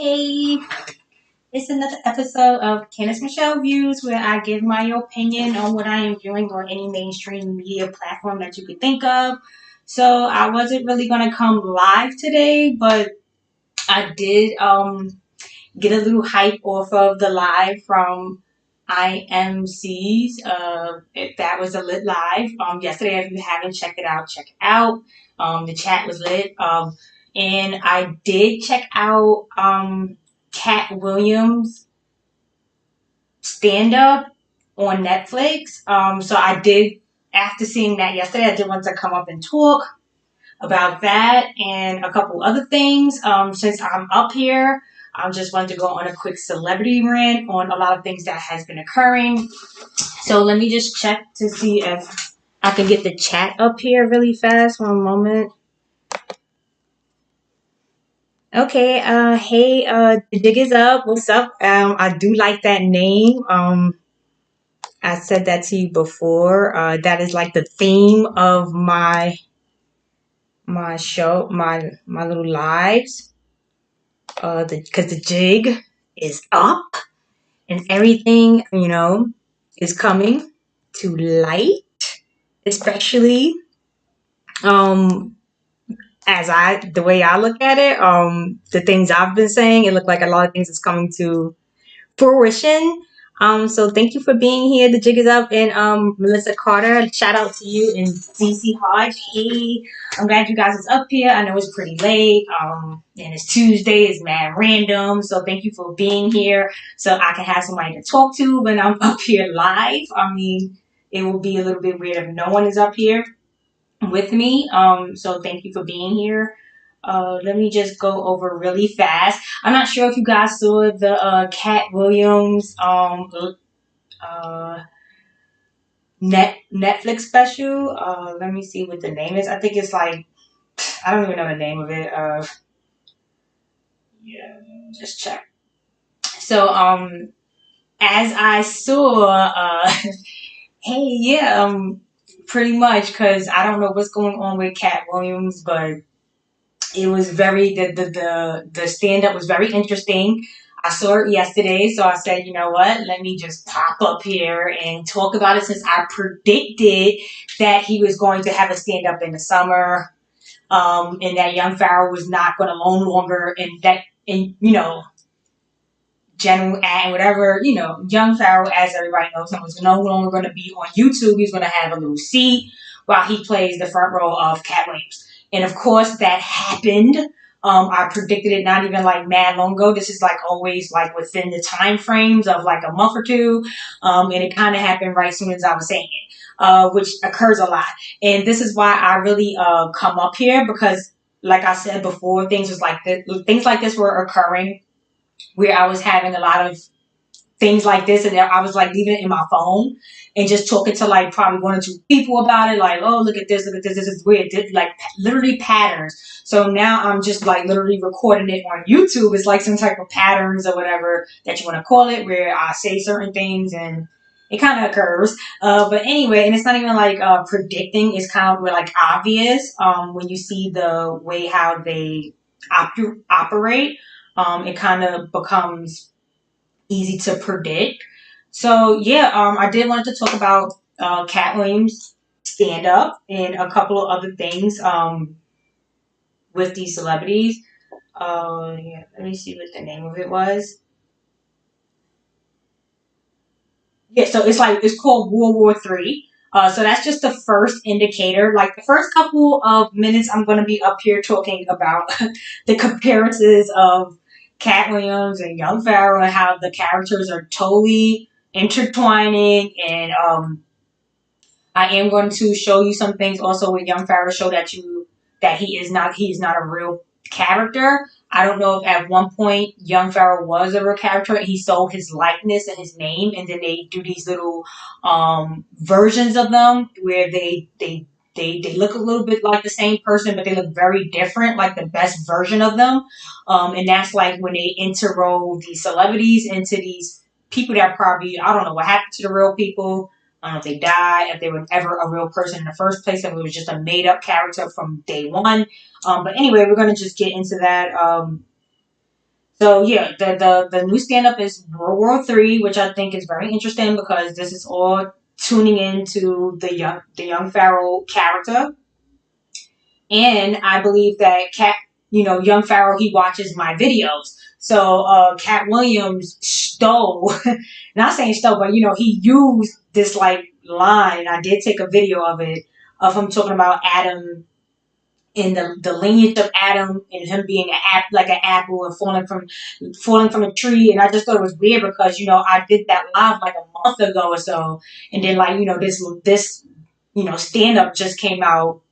Hey, it's another episode of Candace Michelle Views where I give my opinion on what I am viewing on any mainstream media platform that you could think of. So I wasn't really gonna come live today, but I did get a little hype off of the live from IMC's. That was a lit live yesterday. If you haven't checked it out, check it out. The chat was lit. And I did check out Cat Williams stand up on Netflix. So I did, after seeing that yesterday, I did want to come up and talk about that and a couple other things. Since I'm up here, I just wanted to go on a quick celebrity rant on a lot of things that has been occurring. So let me just check to see if I can get the chat up here really fast. One moment. Okay, hey, the jig is up. What's up? I do like that name. I said that to you before. That is like the theme of my show, my little lives. Because the jig is up and everything, is coming to light, especially um the way I look at it, the things I've been saying, it looked like a lot of things is coming to fruition. So thank you for being here. The jig is up. And Melissa Carter, shout out to you. And DC Hodge, hey, I'm glad you guys is up here. I know it's pretty late. And it's Tuesday, it's mad random. So thank you for being here so I can have somebody to talk to when I'm up here live. I mean, it will be a little bit weird if no one is up here with me. So thank you for being here. Let me just go over really fast. I'm not sure if you guys saw the Cat Williams uh, Netflix special. Let me see what the name is. I think it's like, I don't even know the name of it. Yeah, just check. So as I saw, hey, yeah, pretty much, because I don't know what's going on with Cat Williams, but it was very the stand up was very interesting. I saw it yesterday, so I said, you know what? Let me just pop up here and talk about it since I predicted that he was going to have a stand up in the summer, and that Young Pharaoh was not going to no longer general and whatever, Young Pharaoh, as everybody knows, was no longer going to be on YouTube. He's going to have a little seat while he plays the front role of Cat Williams. And of course, that happened. I predicted it not even like mad long ago. This is like always like within the time frames of like a month or two. And it kind of happened right as soon as I was saying it, which occurs a lot. And this is why I really come up here because, like I said before, things like this were occurring where I was having a lot of things like this, and I was like leaving it in my phone and just talking to like probably one or two people about it, like, oh, look at this, this is weird, like literally patterns. So now I'm just like literally recording it on YouTube. It's like some type of patterns or whatever that you want to call it, where I say certain things and it kind of occurs. But anyway, and it's not even like predicting. It's kind of like obvious when you see the way how they operate. It kind of becomes easy to predict. So yeah, I did want to talk about Cat Williams stand up and a couple of other things with these celebrities. Yeah, let me see what the name of it was. Yeah, so it's called World War III. So that's just the first indicator. Like the first couple of minutes, I'm going to be up here talking about the comparisons of Cat Williams and Young Pharaoh and how the characters are totally intertwining. And I am going to show you some things also with Young Pharaoh, show that he is not a real character. I don't know if at one point Young Pharaoh was a real character and he sold his likeness and his name, and then they do these little versions of them where they look a little bit like the same person, but they look very different, like the best version of them. And that's like when they interroll these celebrities into these people that probably, I don't know what happened to the real people. I don't know if they died, if they were ever a real person in the first place, if it was just a made up character from day one. But anyway, we're going to just get into that. So yeah, the new stand up is World War III, which I think is very interesting because this is all tuning into the young Pharaoh character, and I believe that young Pharaoh, he watches my videos. So Cat Williams stole, not saying stole, but he used this like line. I did take a video of it of him talking about Adam in the lineage of Adam and him being like an apple and falling from a tree. And I just thought it was weird because I did that live like a month ago or so, and then like this stand up just came out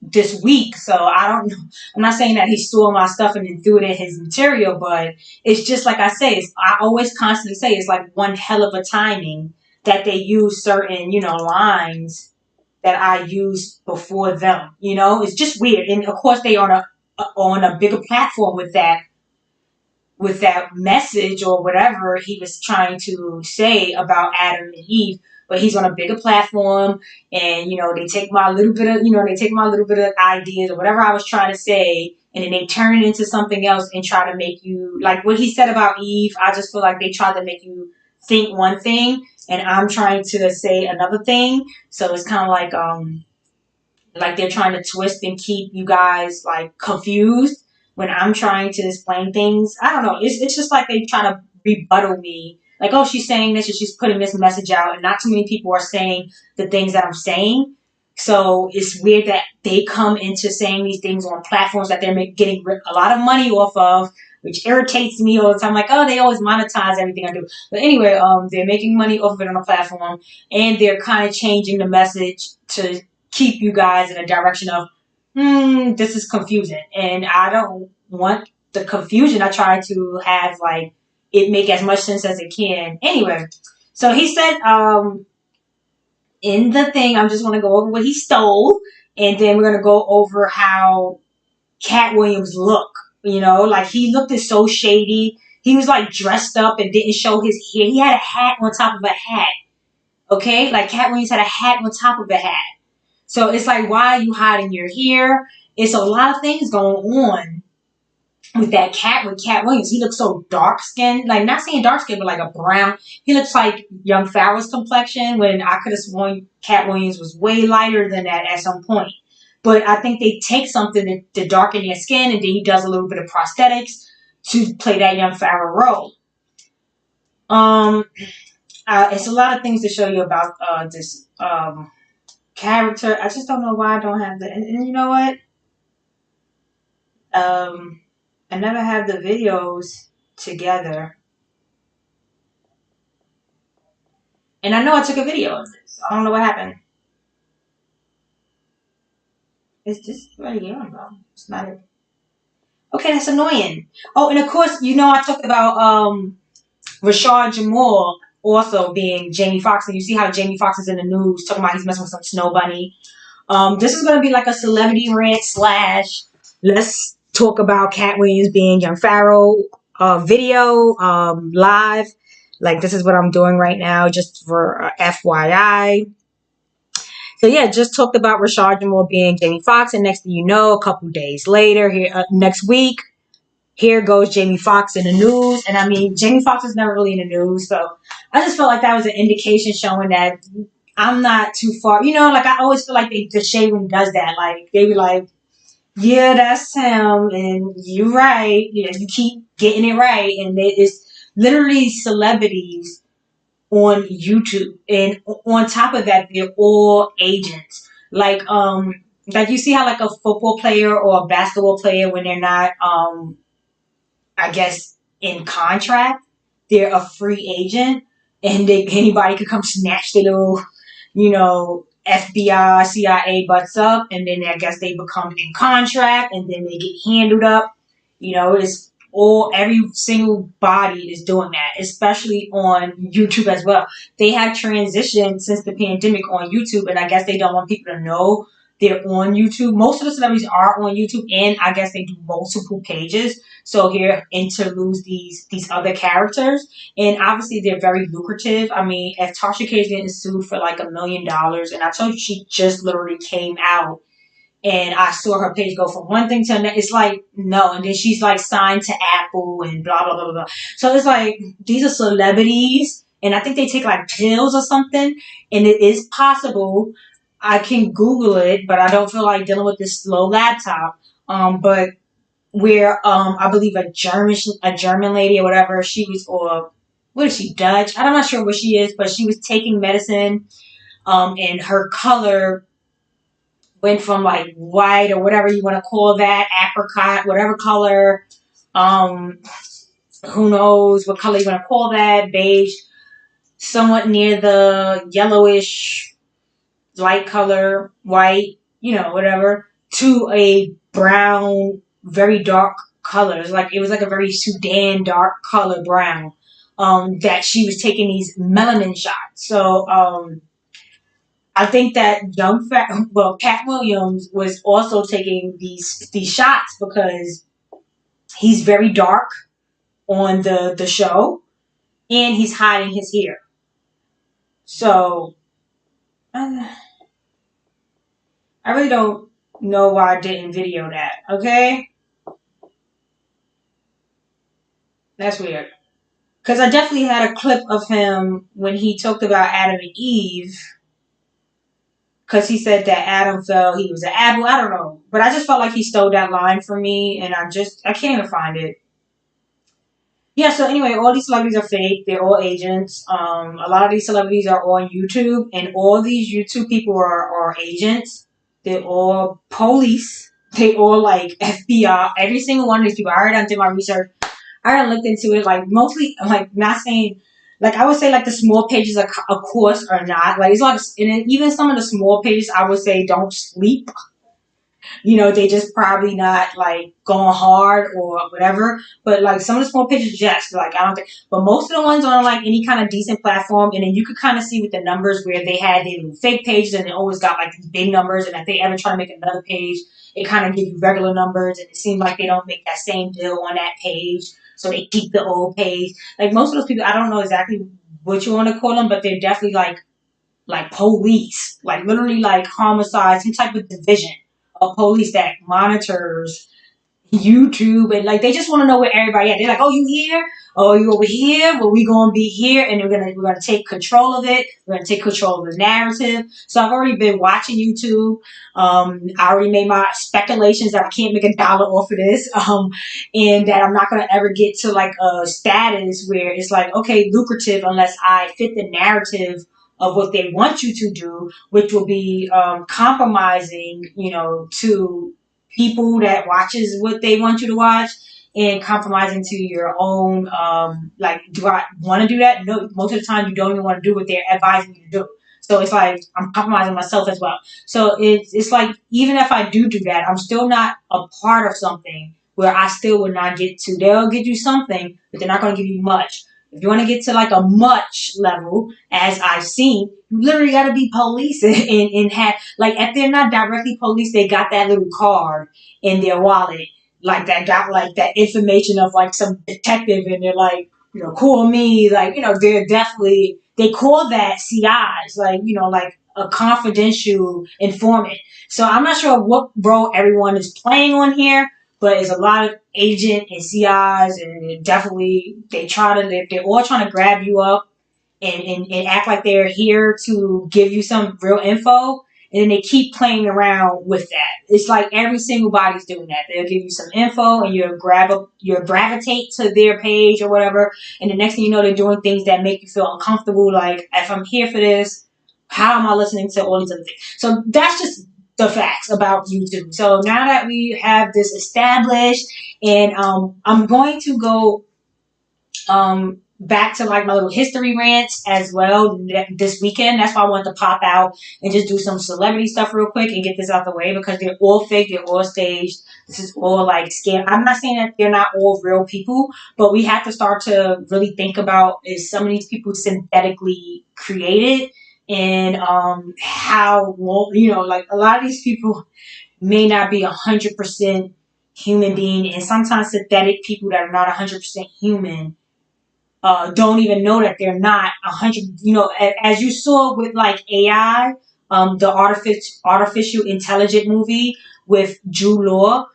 this week. So I don't know. I'm not saying that he stole my stuff and then threw it in his material, but it's just like I say. I always constantly say it's like one hell of a timing that they use certain lines that I used before them. It's just weird. And of course, they on a bigger platform with that message or whatever he was trying to say about Adam and Eve. But he's on a bigger platform, and they take my little bit of ideas or whatever I was trying to say, and then they turn it into something else and try to make you like what he said about Eve. I just feel like they try to make you think one thing, and I'm trying to say another thing. So it's kind of like they're trying to twist and keep you guys like confused when I'm trying to explain things. I don't know. It's just like they try to rebuttal me. Like, oh, she's saying this and she's putting this message out, and not too many people are saying the things that I'm saying. So it's weird that they come into saying these things on platforms that they're getting a lot of money off of, which irritates me all the time. Like, oh, they always monetize everything I do. But anyway, they're making money off of it on a platform, and they're kind of changing the message to keep you guys in a direction of, this is confusing. And I don't want the confusion. I try to have like it make as much sense as it can. Anyway, so he said, in the thing, I'm just going to go over what he stole, and then we're going to go over how Cat Williams look. Like he looked so shady. He was like dressed up and didn't show his hair. He had a hat on top of a hat. Okay, like Cat Williams had a hat on top of a hat. So it's like, why are you hiding your hair? It's a lot of things going on with Cat Williams. He looks so dark skinned, like not saying dark skinned, but like a brown. He looks like young Pharaoh's complexion when I could have sworn Cat Williams was way lighter than that at some point. But I think they take something to darken their skin, and then he does a little bit of prosthetics to play that young Pharaoh role. It's a lot of things to show you about this character. I just don't know why I don't have the. And you know what? I never have the videos together, and I know I took a video of this. I don't know what happened. It's just right here, bro. It's not it. Okay, that's annoying. Oh, and of course, I talked about Rashad Jamal also being Jamie Foxx, and you see how Jamie Foxx is in the news talking about he's messing with some snow bunny. This is going to be like a celebrity rant slash let's talk about Cat Williams being young Pharaoh video live. Like this is what I'm doing right now just for FYI. So yeah, just talked about Rashad Jamal being Jamie Foxx, and next thing you know, a couple days later, here next week, here goes Jamie Foxx in the news. And I mean, Jamie Foxx is never really in the news, so I just felt like that was an indication showing that I'm not too far. Like I always feel like the Shade Room does that. Like they be like, yeah, that's him, and you're right. You keep getting it right, and it's literally celebrities on YouTube, and on top of that, they're all agents. Like you see how like a football player or a basketball player when they're not, I guess in contract, they're a free agent, and anybody could come snatch the little, FBI, CIA butts up, and then I guess they become in contract, and then they get handled up. It's every single body is doing that, especially on YouTube as well. They have transitioned since the pandemic on YouTube, and I guess they don't want people to know they're on YouTube. Most of the celebrities are on YouTube, and I guess they do multiple pages. So here interludes these other characters, and obviously they're very lucrative. I mean, if Tasha K is getting sued for like $1 million, and I told you she just literally came out and I saw her page go from one thing to another. It's like, no. And then she's like signed to Apple and blah, blah, blah, blah, blah. So it's like, these are celebrities, and I think they take like pills or something, and it is possible. I can Google it, but I don't feel like dealing with this slow laptop. But where I believe a German lady or whatever, she was, or what is she, Dutch? I'm not sure what she is, but she was taking medicine, and her color went from like white or whatever you want to call that, apricot, whatever color, um, who knows what color you want to call that, beige, somewhat near the yellowish light color, white, whatever, to a brown, very dark color. It was like a very Sudan dark color brown. That she was taking these melanin shots. So I think that Cat Williams was also taking these shots because he's very dark on the show, and he's hiding his hair. So uh, I really don't know why I didn't video that. Okay, that's weird. Because I definitely had a clip of him when he talked about Adam and Eve. Because he said that Adam fell, he was an apple. I don't know, but I just felt like he stole that line from me, and I can't even find it. Yeah, so anyway, all these celebrities are fake. They're all agents. A lot of these celebrities are on YouTube, and all these YouTube people are agents. They're all police. They all like FBI. Every single one of these people. I already did my research. I already looked into it. Like mostly, like not saying, like I would say, like the small pages, of course, are not. Like it's a lot of, and even some of the small pages, I would say don't sleep. They just probably not like going hard or whatever. But like some of the small pages, yes, like I don't think. But most of the ones on like any kind of decent platform, and then you could kind of see with the numbers where they had their little fake pages, and they always got like these big numbers. And if they ever try to make another page, it kind of gives you regular numbers, and it seems like they don't make that same deal on that page, so they keep the old page. Like most of those people, I don't know exactly what you want to call them, but they're definitely like police, like literally like homicide, some type of division of police that monitors YouTube, and like they just want to know where everybody at. They're like, "Oh, you here? Oh, you over here? Well, we gonna be here, and we're gonna take control of it. We're gonna take control of the narrative." So I've already been watching YouTube. I already made my speculations that I can't make $1 off of this, and that I'm not gonna ever get to like a status where it's like okay, lucrative unless I fit the narrative of what they want you to do, which will be compromising, to people that watches what they want you to watch, and compromising to your own like, do I want to do that? No, most of the time you don't even want to do what they're advising you to do. So it's like I'm compromising myself as well. So it's like even if I do that, I'm still not a part of something where I still would not get to. They'll give you something, but they're not going to give you much. If you want to get to like a much level, as I've seen, you literally got to be police and have, like, if they're not directly police, they got that little card in their wallet, like that got like that information of like some detective, and they're like, call me, like, they're definitely, they call that CIs, like, like a confidential informant. So I'm not sure what role everyone is playing on here, but it's a lot of agent and CIs, and definitely they're all trying to grab you up and act like they're here to give you some real info. And then they keep playing around with that. It's like every single body's doing that. They'll give you some info, and you gravitate to their page or whatever. And the next thing you know, they're doing things that make you feel uncomfortable. Like, if I'm here for this, how am I listening to all these other things? So that's just the facts about YouTube. So now that we have this established, and I'm going to go back to like my little history rants as well this weekend. That's why I wanted to pop out and just do some celebrity stuff real quick and get this out the way, because they're all fake, they're all staged. This is all like scam. I'm not saying that they're not all real people, but we have to start to really think about, is some of these people synthetically created, and how, well, like a lot of these people may not be 100% human being, and sometimes synthetic people that are not 100% human don't even know that they're not 100. As you saw with like AI, the artificial intelligent movie. with Drew Law.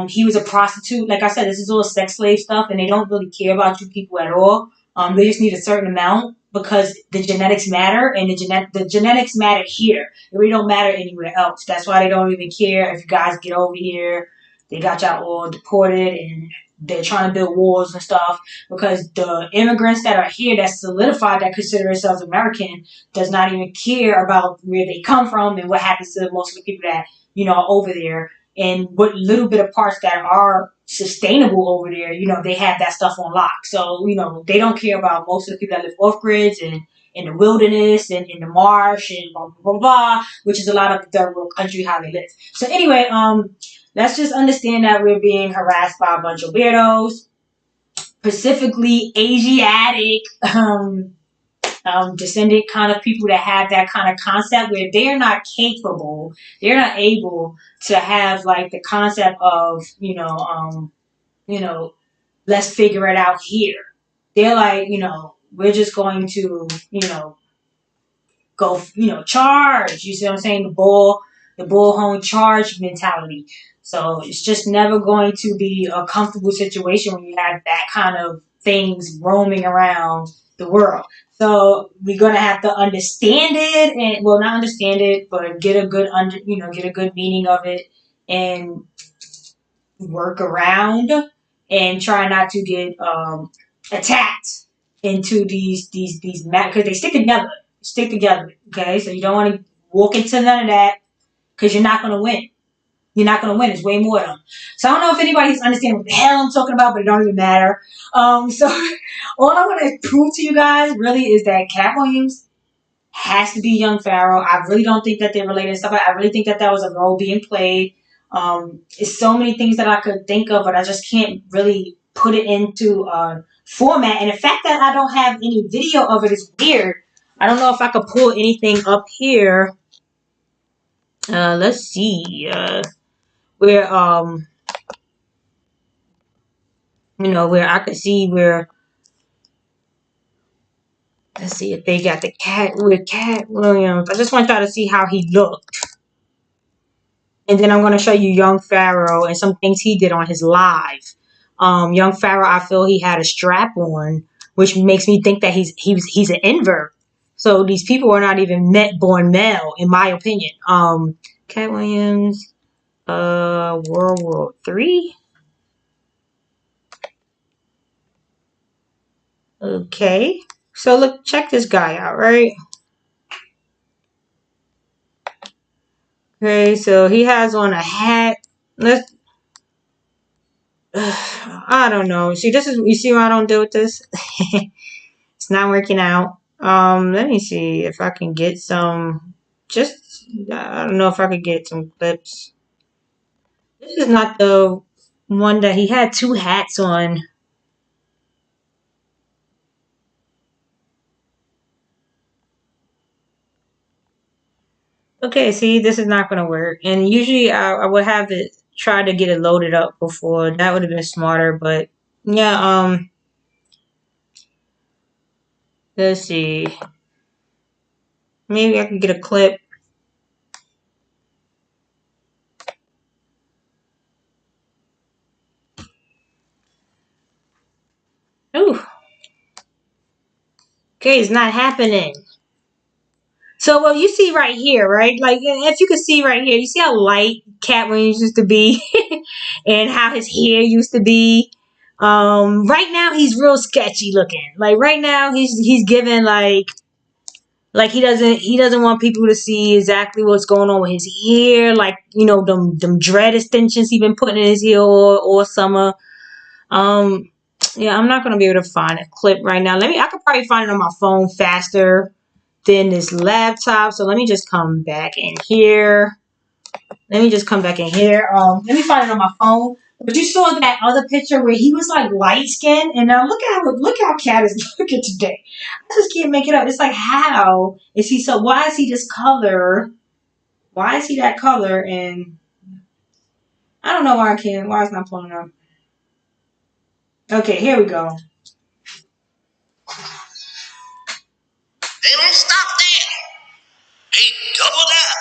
He was a prostitute. Like I said, this is all sex slave stuff, and they don't really care about you people at all. They just need a certain amount because the genetics matter, and the genetics matter here. It really don't matter anywhere else. That's why they don't even care if you guys get over here. They got y'all all deported, and they're trying to build walls and stuff because the immigrants that are here that solidified that consider themselves American does not even care about where they come from and what happens to most of the people that are over there, and what little bit of parts that are sustainable over there, they have that stuff on lock. So, they don't care about most of the people that live off grids and in the wilderness and in the marsh and blah, blah, blah, blah, which is a lot of the third world country, how they live. So anyway, let's just understand that we're being harassed by a bunch of weirdos, specifically Asiatic, descendant kind of people that have that kind of concept where they're not capable, they're not able to have like the concept of, let's figure it out here. They're like, we're just going to, go, charge. You see what I'm saying? The bullhorn charge mentality. So it's just never going to be a comfortable situation when you have that kind of things roaming around the world. So we're gonna have to understand it, and well, not understand it, but get a good get a good meaning of it, and work around, and try not to get attacked into these because they stick together. Stick together, okay? So you don't want to walk into none of that because you're not gonna win. You're not gonna win. It's way more of them. So I don't know if anybody's understanding what the hell I'm talking about, but it don't even matter. So all I want to prove to you guys really is that Cat Williams has to be young Pharaoh. I really don't think that they're related and stuff. I really think that that was a role being played. It's so many things that I could think of, but I just can't really put it into a format. And the fact that I don't have any video of it is weird. I don't know if I could pull anything up here. Let's see. Where where I could see where. Let's see if they got the cat with Cat Williams. I just want y'all to see how he looked. And then I'm going to show you Young Pharaoh and some things he did on his live. Young Pharaoh, I feel he had a strap on, which makes me think that he's an invert. So these people are not even born male, in my opinion. Cat Williams, World War III. Okay, so look, check this guy out, right? Okay, so he has on a hat. Let's. I don't know. See, this is you see why I don't do with this. It's not working out. Let me see if I can get some. Just I don't know if I could get some clips. This is not the one that he had two hats on. Okay, see, this is not going to work. And usually I would have it try to get it loaded up before. That would have been smarter. But yeah, let's see. Maybe I can get a clip. Ooh. Okay, it's not happening. So, well, you see right here, right? Like, if you can see right here, you see how light Cat Williams used to be and how his hair used to be. Right now, he's real sketchy looking. Like, right now, he's giving, like he doesn't want people to see exactly what's going on with his hair. Like, them dread extensions he been putting in his hair all summer. Yeah, I'm not going to be able to find a clip right now. I could probably find it on my phone faster than this laptop. So let me just come back in here. Let me Let me find it on my phone. But you saw that other picture where he was like light skinned, and now look how Cat is looking today. I just can't make it up. It's like, how is he so? Why is he this color? Why is he that color? And I don't know why I can't. Why it's not pulling up? Okay, here we go. They don't stop there. They double down.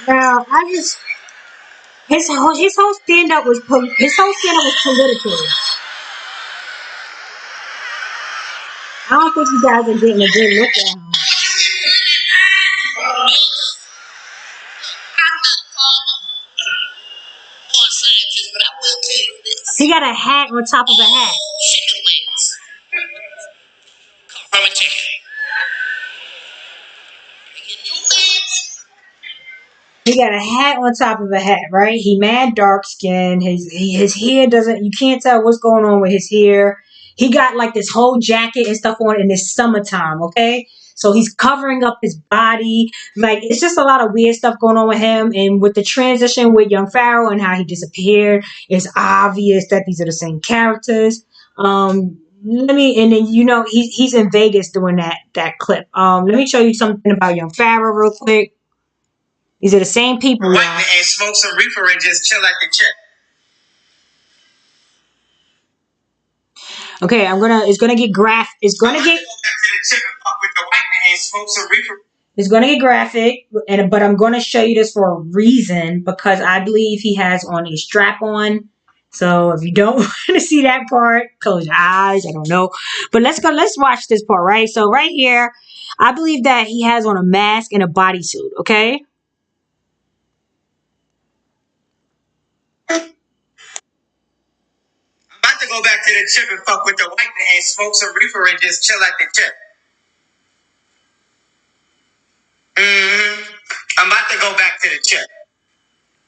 Now, his whole stand up was political. I don't think you guys are getting a good look at him. I'm not a farmer or a scientist, but I will tell you this. He got a hat on top of a hat. Chicken wings come from a chicken. You get new wings. He got a hat on top of a hat, right? He mad dark skin. His hair doesn't. You can't tell what's going on with his hair. He got like this whole jacket and stuff on in this summertime. Okay, so he's covering up his body. Like it's just a lot of weird stuff going on with him. And with the transition with Young Pharaoh and how he disappeared, it's obvious that these are the same characters. Let me and then he's in Vegas doing that clip. Let me show you something about Young Pharaoh real quick. These are the same people, White y'all. man smoke some reefer and just chill at the chip. Okay, it's gonna get graphic. It's gonna get. It's gonna get graphic, but I'm gonna show you this for a reason because I believe he has on a strap on. So if you don't want to see that part, close your eyes. I don't know, but let's go. Let's watch this part, right? So right here, I believe that he has on a mask and a bodysuit. Okay. I'm about to go back to the chip and fuck with the white man and smoke some reefer and just chill at the chip. I'm about to go back to the chip.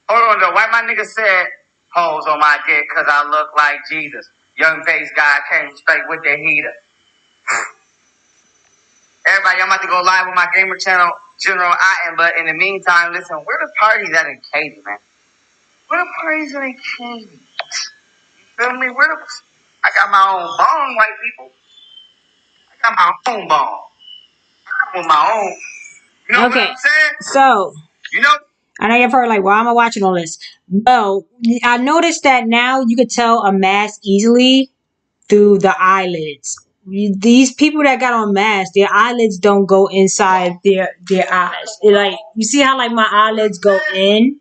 Hold on though. Why my nigga said hoes on my dick because I look like Jesus? Young face guy came straight with the heater. Everybody, I'm about to go live on my gamer channel, General Iron. But in the meantime, listen, where the parties at in Katy, man? Where the parties at in Katy? You feel me? I got my own bone, white people. I got my own bone. I come with my own. You know what I'm saying? So You know? I know you're probably like, why am I watching all this? Well, I noticed that now you could tell a mask easily through the eyelids. These people that got on masks, their eyelids don't go inside their eyes. Like you see how like my eyelids go in?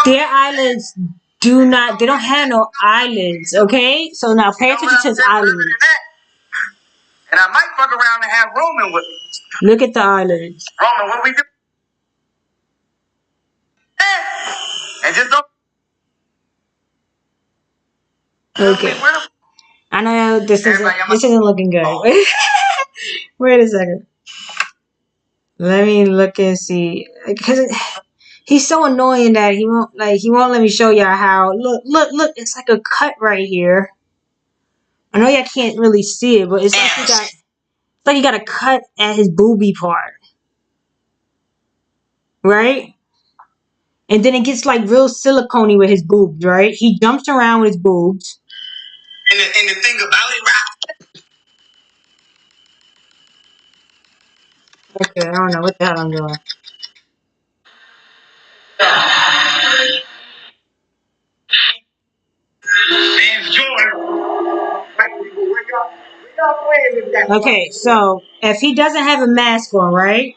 Their eyelids they don't have no eyelids, okay? So now pay attention to his eyelids. And I might fuck around and have Roman with me. Look at the eyelids. Roman, what we do? And just don't. Okay. I know this isn't looking good. Wait a second. Let me look and see. Because he's so annoying that he won't let me show y'all how. Look. It's like a cut right here. I know y'all can't really see it, but it's like he got a cut at his boobie part, right? And then it gets like real silicone-y with his boobs, right? He jumps around with his boobs. And the thing about it, right? Okay, I don't know what the hell I'm doing. Okay, so if he doesn't have a mask on, right?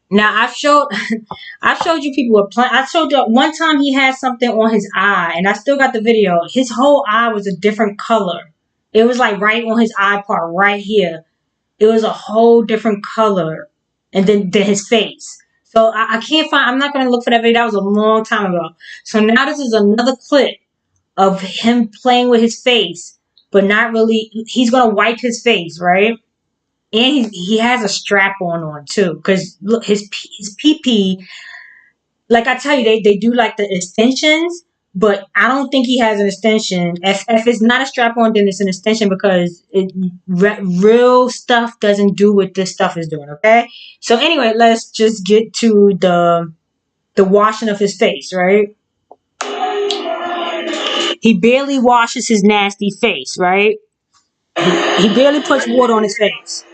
Now I've showed you people were playing. I showed you one time he had something on his eye, and I still got the video. His whole eye was a different color. It was like right on his eye part, right here. It was a whole different color, and then his face. So I can't find. I'm not gonna look for that video. That was a long time ago. So now this is another clip of him playing with his face, but not really. He's gonna wipe his face, right? And he has a strap on too, because look his PP. Like I tell you, they do like the extensions, but I don't think he has an extension. If it's not a strap on, then it's an extension because real stuff doesn't do what this stuff is doing. Okay, so anyway, let's just get to the washing of his face, right? He barely washes his nasty face, right? He barely puts water on his face.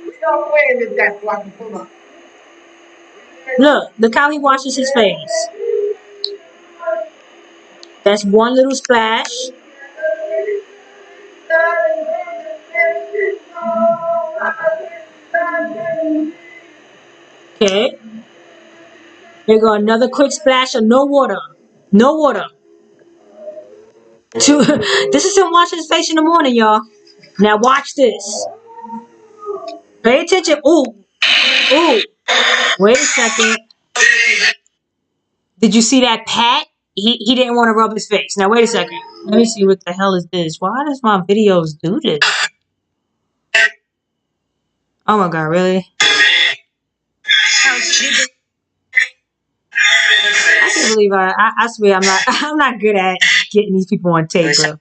Look how he washes his face. That's one little splash. Okay. There you go, another quick splash of no water. No water. This is him washing his face in the morning, y'all. Now watch this. Pay attention. Ooh, ooh. Wait a second. Did you see that pat? He didn't want to rub his face. Now wait a second. Let me see what the hell is this. Why does my videos do this? Oh my god, really? I can't believe I swear I'm not good at getting these people on tape, bro.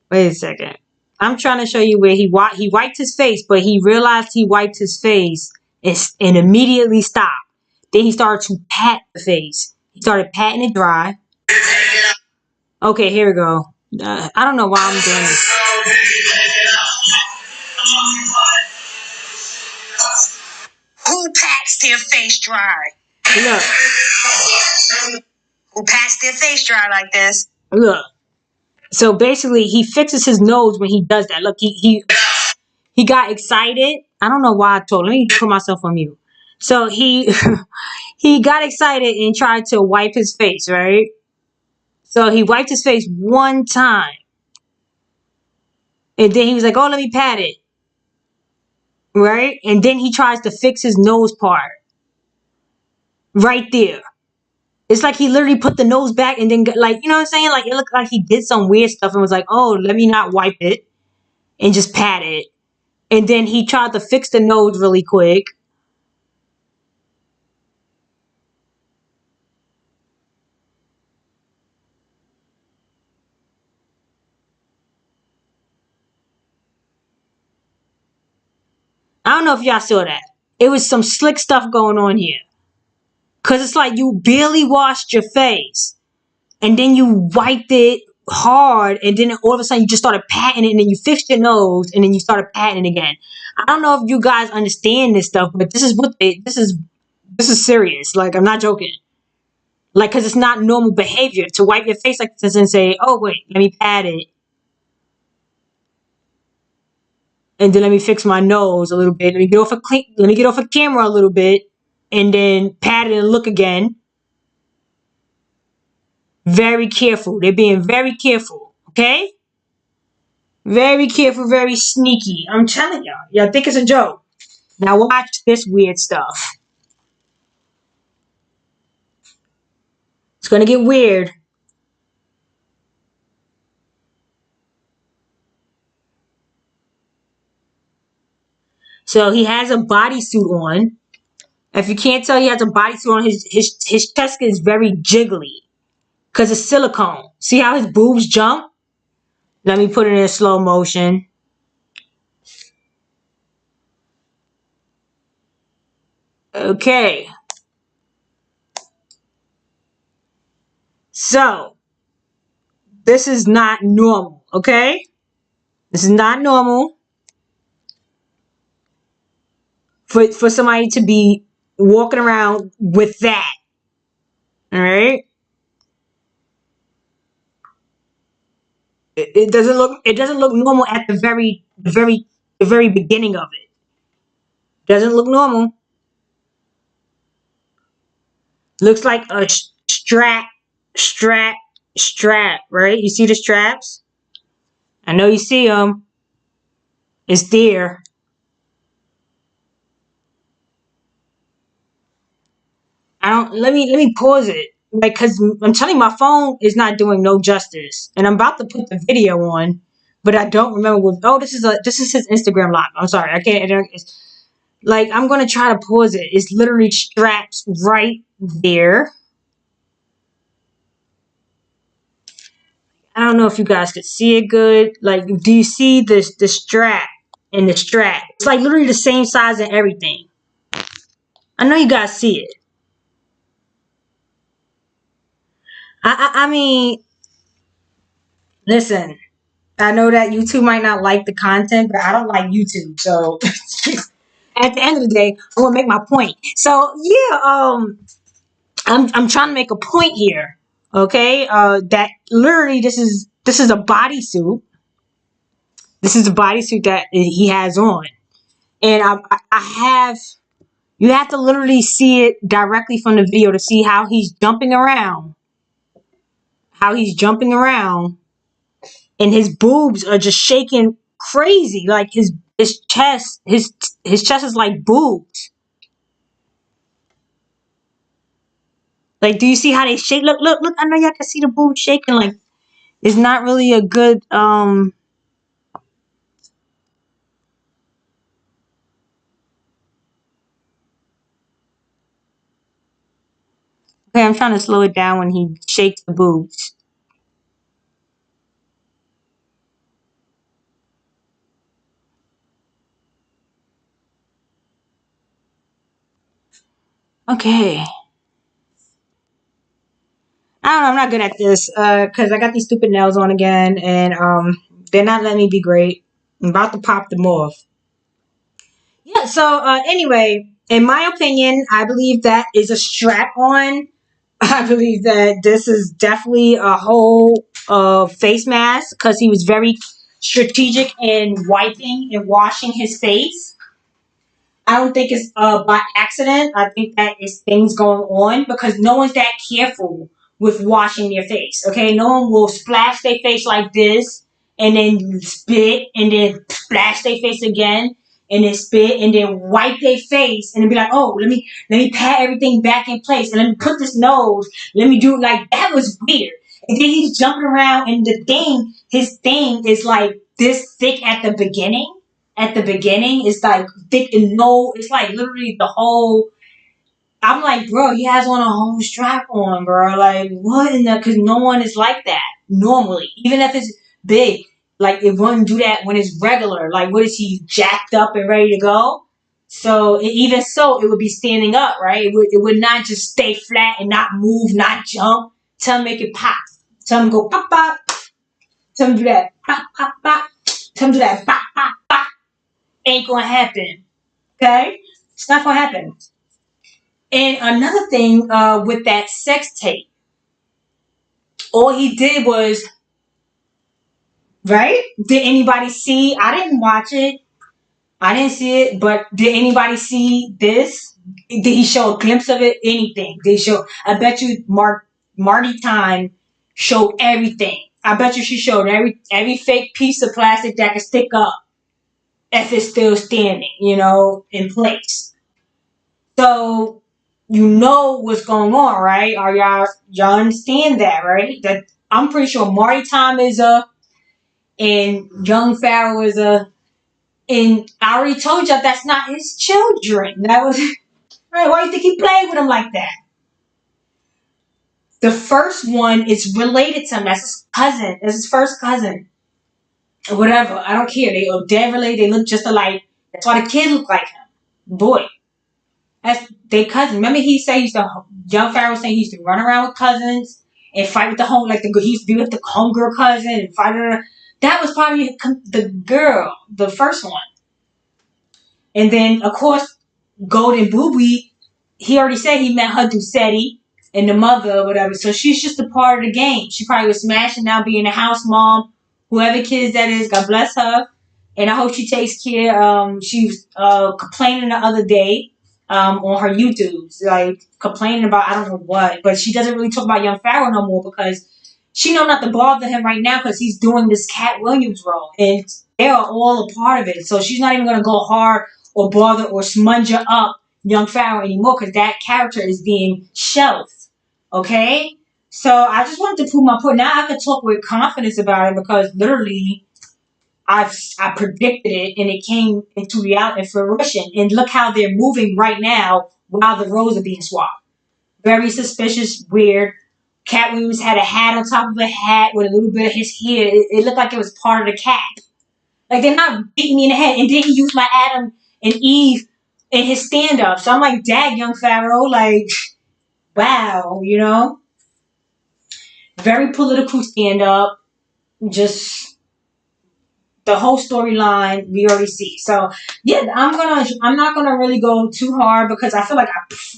Wait a second. I'm trying to show you where he wiped his face, but he realized he wiped his face and immediately stopped. Then he started to pat the face. He started patting it dry. Okay, here we go. I don't know why I'm doing this. Who pats their face dry? Look, Who pats their face dry like this? look. So basically, he fixes his nose when he does that. Look, he got excited. I don't know why I told him. Let me put myself on mute. So he he got excited and tried to wipe his face, right? So he wiped his face one time. And then he was like, oh, let me pat it. Right? And then he tries to fix his nose part. Right there. It's like he literally put the nose back and then, like, you know what I'm saying? Like, it looked like he did some weird stuff and was like, oh, let me not wipe it and just pat it. And then he tried to fix the nose really quick. I don't know if y'all saw that. It was some slick stuff going on here. Because it's like you barely washed your face. And then you wiped it hard. And then all of a sudden you just started patting it. And then you fixed your nose. And then you started patting it again. I don't know if you guys understand this stuff. But this is serious. Like, I'm not joking. Like, because it's not normal behavior to wipe your face like this and say, oh, wait, let me pat it. And then let me fix my nose a little bit. Let me get off of camera a little bit. And then pat it and look again. Very careful. They're being very careful. Okay? Very careful, very sneaky. I'm telling y'all. Y'all think it's a joke. Now watch this weird stuff. It's going to get weird. So he has a bodysuit on. If you can't tell, he has a bodysuit on. His chest is very jiggly. Because it's silicone. See how his boobs jump? Let me put it in slow motion. Okay. So, this is not normal, okay? This is not normal for somebody to be walking around with that. All right? It doesn't look normal at the very beginning of it. Doesn't look normal. Looks like a strap, right? You see the straps? I know you see them. It's there. Let me pause it. Like, cause I'm telling you, my phone is not doing no justice. And I'm about to put the video on, but I don't remember this is his Instagram live. I'm sorry. Like, I'm gonna try to pause it. It's literally straps right there. I don't know if you guys could see it good. Like, do you see the strap and the strap? It's like literally the same size and everything. I know you guys see it. I mean, listen. I know that YouTube might not like the content, but I don't like YouTube. So at the end of the day, I want to make my point. So yeah, I'm trying to make a point here. Okay, that literally this is a bodysuit. This is a bodysuit that he has on, and I have You have to literally see it directly from the video to see how he's jumping around. How he's jumping around, and his boobs are just shaking crazy. Like his chest is like boobs. Like, do you see how they shake? Look. I know y'all can see the boobs shaking. Like, it's not really a good. Okay, I'm trying to slow it down when he shakes the boobs. Okay. I don't know. I'm not good at this because I got these stupid nails on again, and they're not letting me be great. I'm about to pop them off. Yeah. So anyway, in my opinion, I believe that is a strap on. I believe that this is definitely a whole face mask because he was very strategic in wiping and washing his face. I don't think it's by accident. I think that it's things going on because no one's that careful with washing their face. Okay, no one will splash their face like this and then spit and then splash their face again and then spit and then wipe their face and then be like, oh, let me pat everything back in place and let me put this nose. Let me do it like that was weird. And then he's jumping around and his thing is like this thick at the beginning. It's like thick and no, it's like literally the whole. I'm like, bro, he has on a whole strap on, bro. Like, what in the? Because no one is like that normally, even if it's big. Like, it wouldn't do that when it's regular. Like, what is he jacked up and ready to go? So even so, it would be standing up, right? It would not just stay flat and not move, not jump. Tell him make it pop. Tell him go pop pop. Tell him do that pop pop pop. Tell him do that pop pop pop. Ain't gonna happen. Okay? It's not gonna happen. And another thing with that sex tape, all he did was, right? Did anybody see? I didn't watch it. I didn't see it, but did anybody see this? Did he show a glimpse of it? Anything? Did he show? I bet you Marty Time showed everything. I bet you she showed every fake piece of plastic that could stick up if it's still standing, in place. So you know what's going on, right? Are y'all understand that, right? That I'm pretty sure Marty Tom is and Young Pharaoh is and I already told y'all that's not his children. That was right. Why do you think he played with him like that? The first one is related to him. That's his cousin. That's his first cousin. Whatever. I don't care. They are dead related. They look just alike. That's why the kid look like him. Boy. That's they cousin. Remember he said he used to Young Pharaoh saying he used to run around with cousins and fight with the home like he used to be with the homegirl cousin and fight her. That was probably the girl, the first one. And then of course Golden Booby, he already said he met her through SETI and the mother or whatever. So she's just a part of the game. She probably was smashing now being a house mom, whoever kids that is, God bless her. And I hope she takes care. She was complaining the other day on her YouTube, like complaining about I don't know what, but she doesn't really talk about Young Pharaoh no more because she know not to bother him right now because he's doing this Cat Williams role, and they are all a part of it. So she's not even gonna go hard or bother or smudge up Young Pharaoh anymore because that character is being shelved. Okay, so I just wanted to prove my point. Now I can talk with confidence about it because literally I predicted it and it came into reality and fruition. And look how they're moving right now while the roles are being swapped. Very suspicious, weird. Cat Williams had a hat on top of a hat with a little bit of his hair. It looked like it was part of the cap. Like they're not beating me in the head. And then he used my Adam and Eve in his stand up. So I'm like, dag, Young Pharaoh, like, wow. Very political stand up. Just the whole storyline we already see. So yeah, I'm not gonna really go too hard because I feel like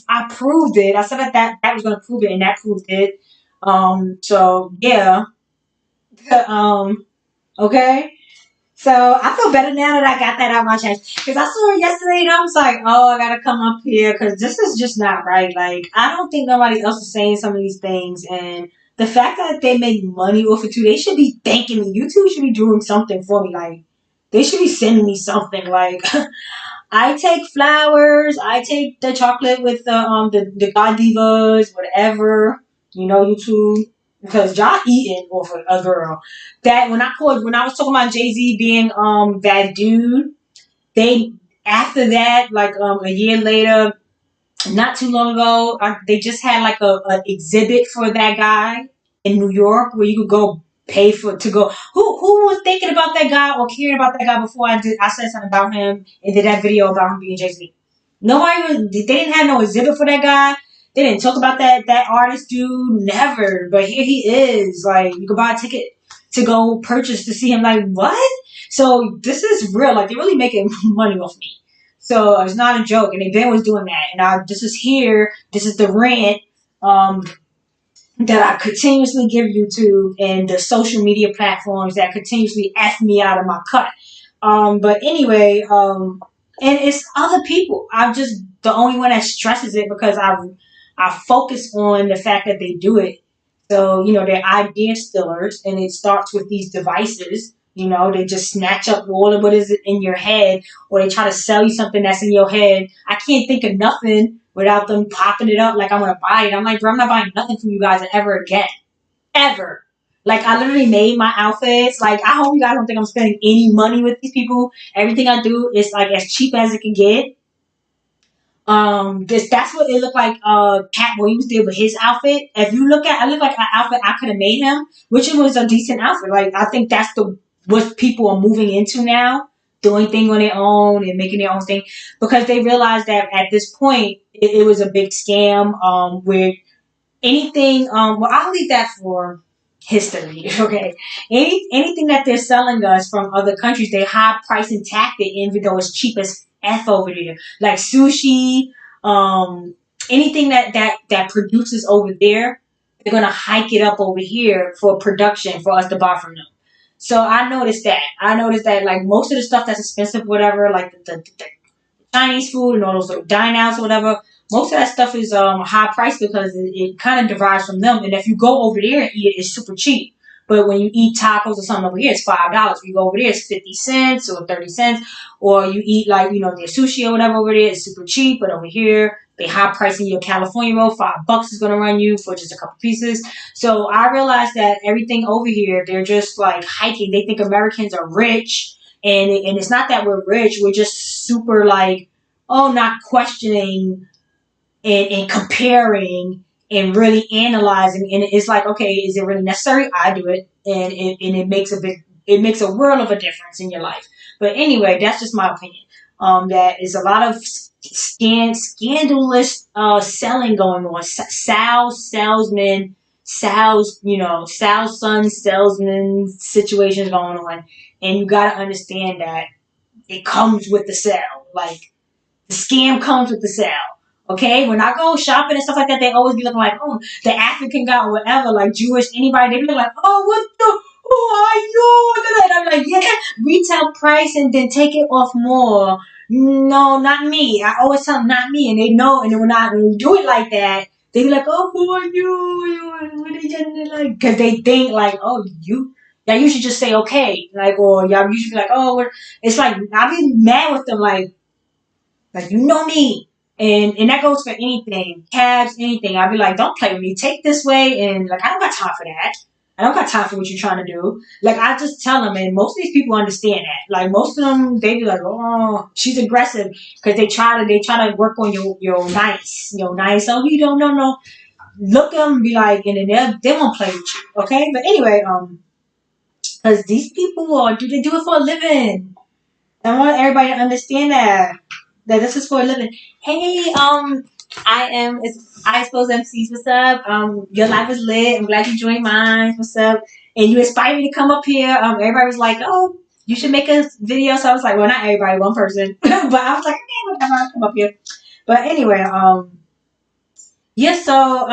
I proved it. I said that was gonna prove it and that proved it. So yeah. um okay. So I feel better now that I got that out my chest. Because I saw it yesterday and I was like, oh, I gotta come up here because this is just not right. Like, I don't think nobody else is saying some of these things. And the fact that they make money off it too, they should be thanking me. You two should be doing something for me. Like, they should be sending me something. Like, I take flowers. I take the chocolate with the God Divas, whatever. You two, because y'all eating off of a girl. That when I was talking about Jay Z being that dude, they after that like a year later, not too long ago, they just had like a exhibit for that guy in New York where you could go pay for to go. Who was thinking about that guy or caring about that guy before I said something about him and did that video about him being Jay Z? Nobody was. They didn't have no exhibit for that guy. They didn't talk about that artist dude. Never. But here he is. Like you could buy a ticket to go purchase to see him. Like what? So this is real. Like they're really making money off me. So it's not a joke, and they been was doing that. And this is here. This is the rant that I continuously give YouTube and the social media platforms that continuously f me out of my cut. But anyway, and it's other people. I'm just the only one that stresses it because I focus on the fact that they do it. So they're idea stealers, and it starts with these devices. They just snatch up all of what is in your head, or they try to sell you something that's in your head. I can't think of nothing without them popping it up like I want to buy it. I'm like, bro, I'm not buying nothing from you guys ever again, ever. Like I literally made my outfits. Like I hope you guys don't think I'm spending any money with these people. Everything I do is like as cheap as it can get. This that's what it looked like. Cat Williams did with his outfit. If you look at, I look like an outfit I could have made him, which it was a decent outfit. Like I think that's the what people are moving into now, doing things on their own and making their own thing because they realized that at this point it was a big scam. Where anything well I'll leave that for history. Okay, anything that they're selling us from other countries, they high price and tack it even though it's cheap as f over there, like sushi, um anything that produces over there, they're gonna hike it up over here for production for us to buy from them. So I noticed that like most of the stuff that's expensive, whatever, like the Chinese food and all those little dine outs or whatever. Most of that stuff is high price because it kind of derives from them. And if you go over there and eat it, it's super cheap. But when you eat tacos or something over here, it's $5. If you go over there, it's 50 cents or 30 cents. Or you eat like their sushi or whatever over there, it's super cheap. But over here, they high pricing your California roll. $5 is gonna run you for just a couple pieces. So I realized that everything over here, they're just like hiking. They think Americans are rich, and it's not that we're rich. We're just super like not questioning and comparing and really analyzing. And it's like, okay, is it really necessary? I do it, and it makes a world of a difference in your life. But anyway, that's just my opinion. That is a lot of scandalous selling going on. Sal's son salesman situations going on, and you got to understand that it comes with the sale. Like the scam comes with the sale. Okay, when I go shopping and stuff like that, they always be looking like, oh, the African guy or whatever, like Jewish, anybody, they be like, oh, what the, who are you? And I'm like, yeah, retail price and then take it off more. No, not me. I always tell them, not me, and they know. And then when we do it like that, they be like, oh, who are you? What are you like? Because they think like, oh, you. Y'all usually just say okay, like, or y'all usually be like, oh, it's like I be mad with them, like me, and that goes for anything, cabs, anything. I'd be like, don't play with me. Take this way, and like I don't got time for that. I don't got time for what you're trying to do. Like I just tell them, and most of these people understand that. Like most of them, they be like, oh, she's aggressive because they try to work on your nice. Oh, you don't know no. Look at them, and be like, and then they won't play with you. Okay, but anyway, because these people they do it for a living. I want everybody to understand that this is for a living. Hey, I am. I suppose MCs. What's up? Your life is lit. I'm glad you joined mine. What's up? And you inspired me to come up here. Everybody was like, oh, you should make a video. So I was like, well, not everybody, one person, but I was like, okay, whatever, I'll come up here. But anyway, yeah. So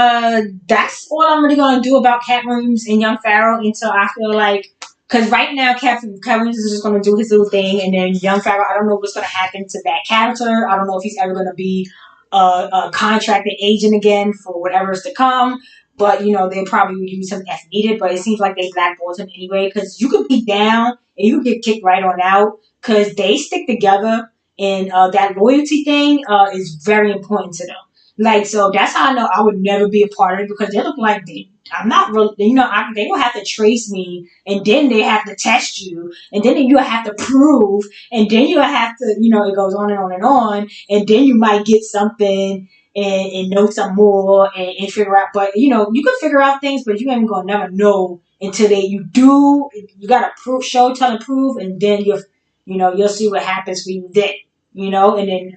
that's all I'm really gonna do about cat rooms and Young Pharaoh until I feel like Because right now, Kevin is just going to do his little thing, and then Young Farrell, I don't know what's going to happen to that character. I don't know if he's ever going to be a contracted agent again for whatever's to come. But they'll probably use him if needed. But it seems like they blackballed him anyway, because you could be down and you could get kicked right on out because they stick together, and that loyalty thing is very important to them. Like, so that's how I know I would never be a part of it, because they look like I'm not really, they don't have to trace me, and then they have to test you, and then you have to prove, and then you have to, it goes on and on and on, and then you might get something and know some more and figure out, but you can figure out things, but you ain't gonna never know until you do. You gotta prove, show, tell, and prove, and then you'll see what happens when you did, and then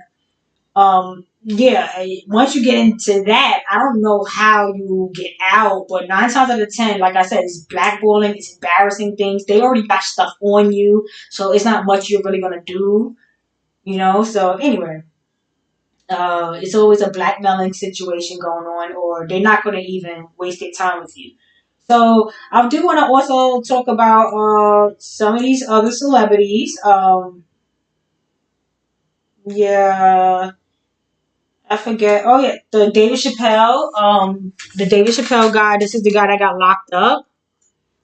yeah, once you get into that, I don't know how you get out, but 9 times out of 10, like I said, it's blackballing, it's embarrassing things. They already got stuff on you, so it's not much you're really gonna do, So anyway, it's always a blackmailing situation going on, or they're not gonna even waste their time with you. So I do want to also talk about some of these other celebrities. Yeah, I forget. Oh yeah, the David Chappelle. The David Chappelle guy. This is the guy that got locked up.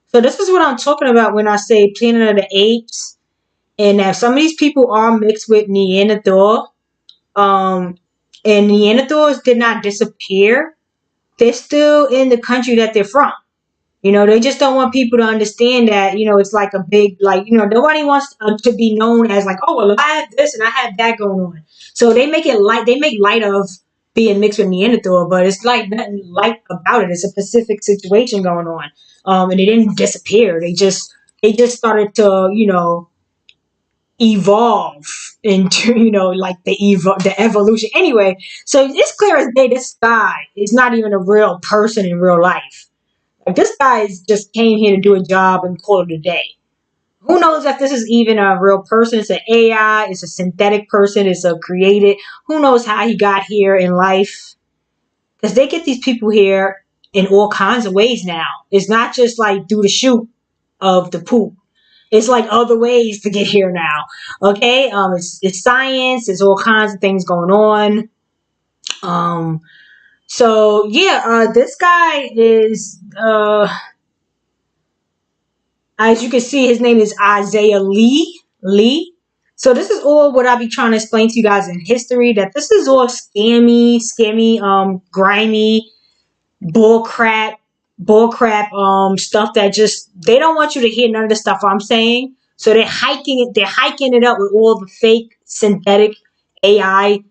So this is what I'm talking about when I say Planet of the Apes, and that some of these people are mixed with Neanderthal. Um, and Neanderthals did not disappear. They're still in the country that they're from. They just don't want people to understand that, it's like a big, like, nobody wants to be known as like, oh, well, I have this and I have that going on. So they make light of being mixed with Neanderthal, but it's like nothing light about it. It's a specific situation going on. And they didn't disappear. They just started to, evolve into, like the evolution. Anyway, so it's clear as day, this guy is not even a real person in real life. Like, this guy just came here to do a job and call it a day. Who knows if this is even a real person? It's an AI, it's a synthetic person, it's a created. Who knows how he got here in life? Because they get these people here in all kinds of ways now. It's not just like do the shoot of the poop. It's like other ways to get here now. Okay, it's science. There's all kinds of things going on. So yeah, this guy is as you can see, his name is Isaiah Lee. Lee. So this is all what I'll be trying to explain to you guys in history. That this is all scammy, grimy, bull crap, stuff that just they don't want you to hear none of the stuff I'm saying. So they're hiking it. They're hiking it up with all the fake synthetic AI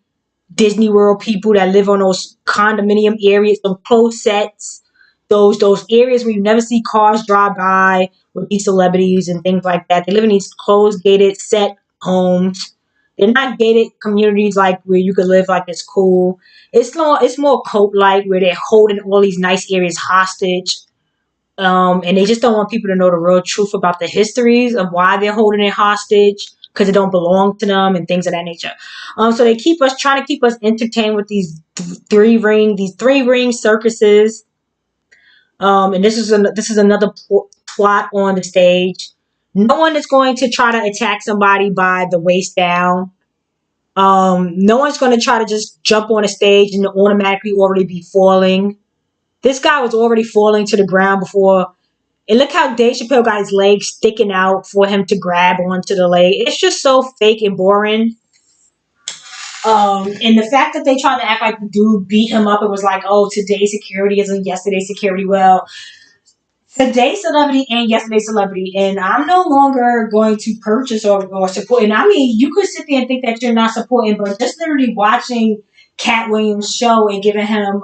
Disney World people that live on those condominium areas, those closed sets, those areas where you never see cars drive by with these celebrities and things like that. They live in these closed, gated, set homes. They're not gated communities like where you could live like it's cool. It's more cult like where they're holding all these nice areas hostage. And they just don't want people to know the real truth about the histories of why they're holding it hostage because it don't belong to them and things of that nature. So they trying to keep us entertained with these three ring circuses. And this is another plot on the stage. No one is going to try to attack somebody by the waist down. No one's going to try to just jump on a stage and automatically already be falling. This guy was already falling to the ground before. And look how Dave Chappelle got his legs sticking out for him to grab onto the leg. It's just so fake and boring. And the fact that they tried to act like the dude beat him up, it was like, oh, today's security isn't yesterday's security. Well, today's celebrity and yesterday's celebrity, and I'm no longer going to purchase or support. And I mean, you could sit there and think that you're not supporting, but just literally watching Cat Williams' show and giving him,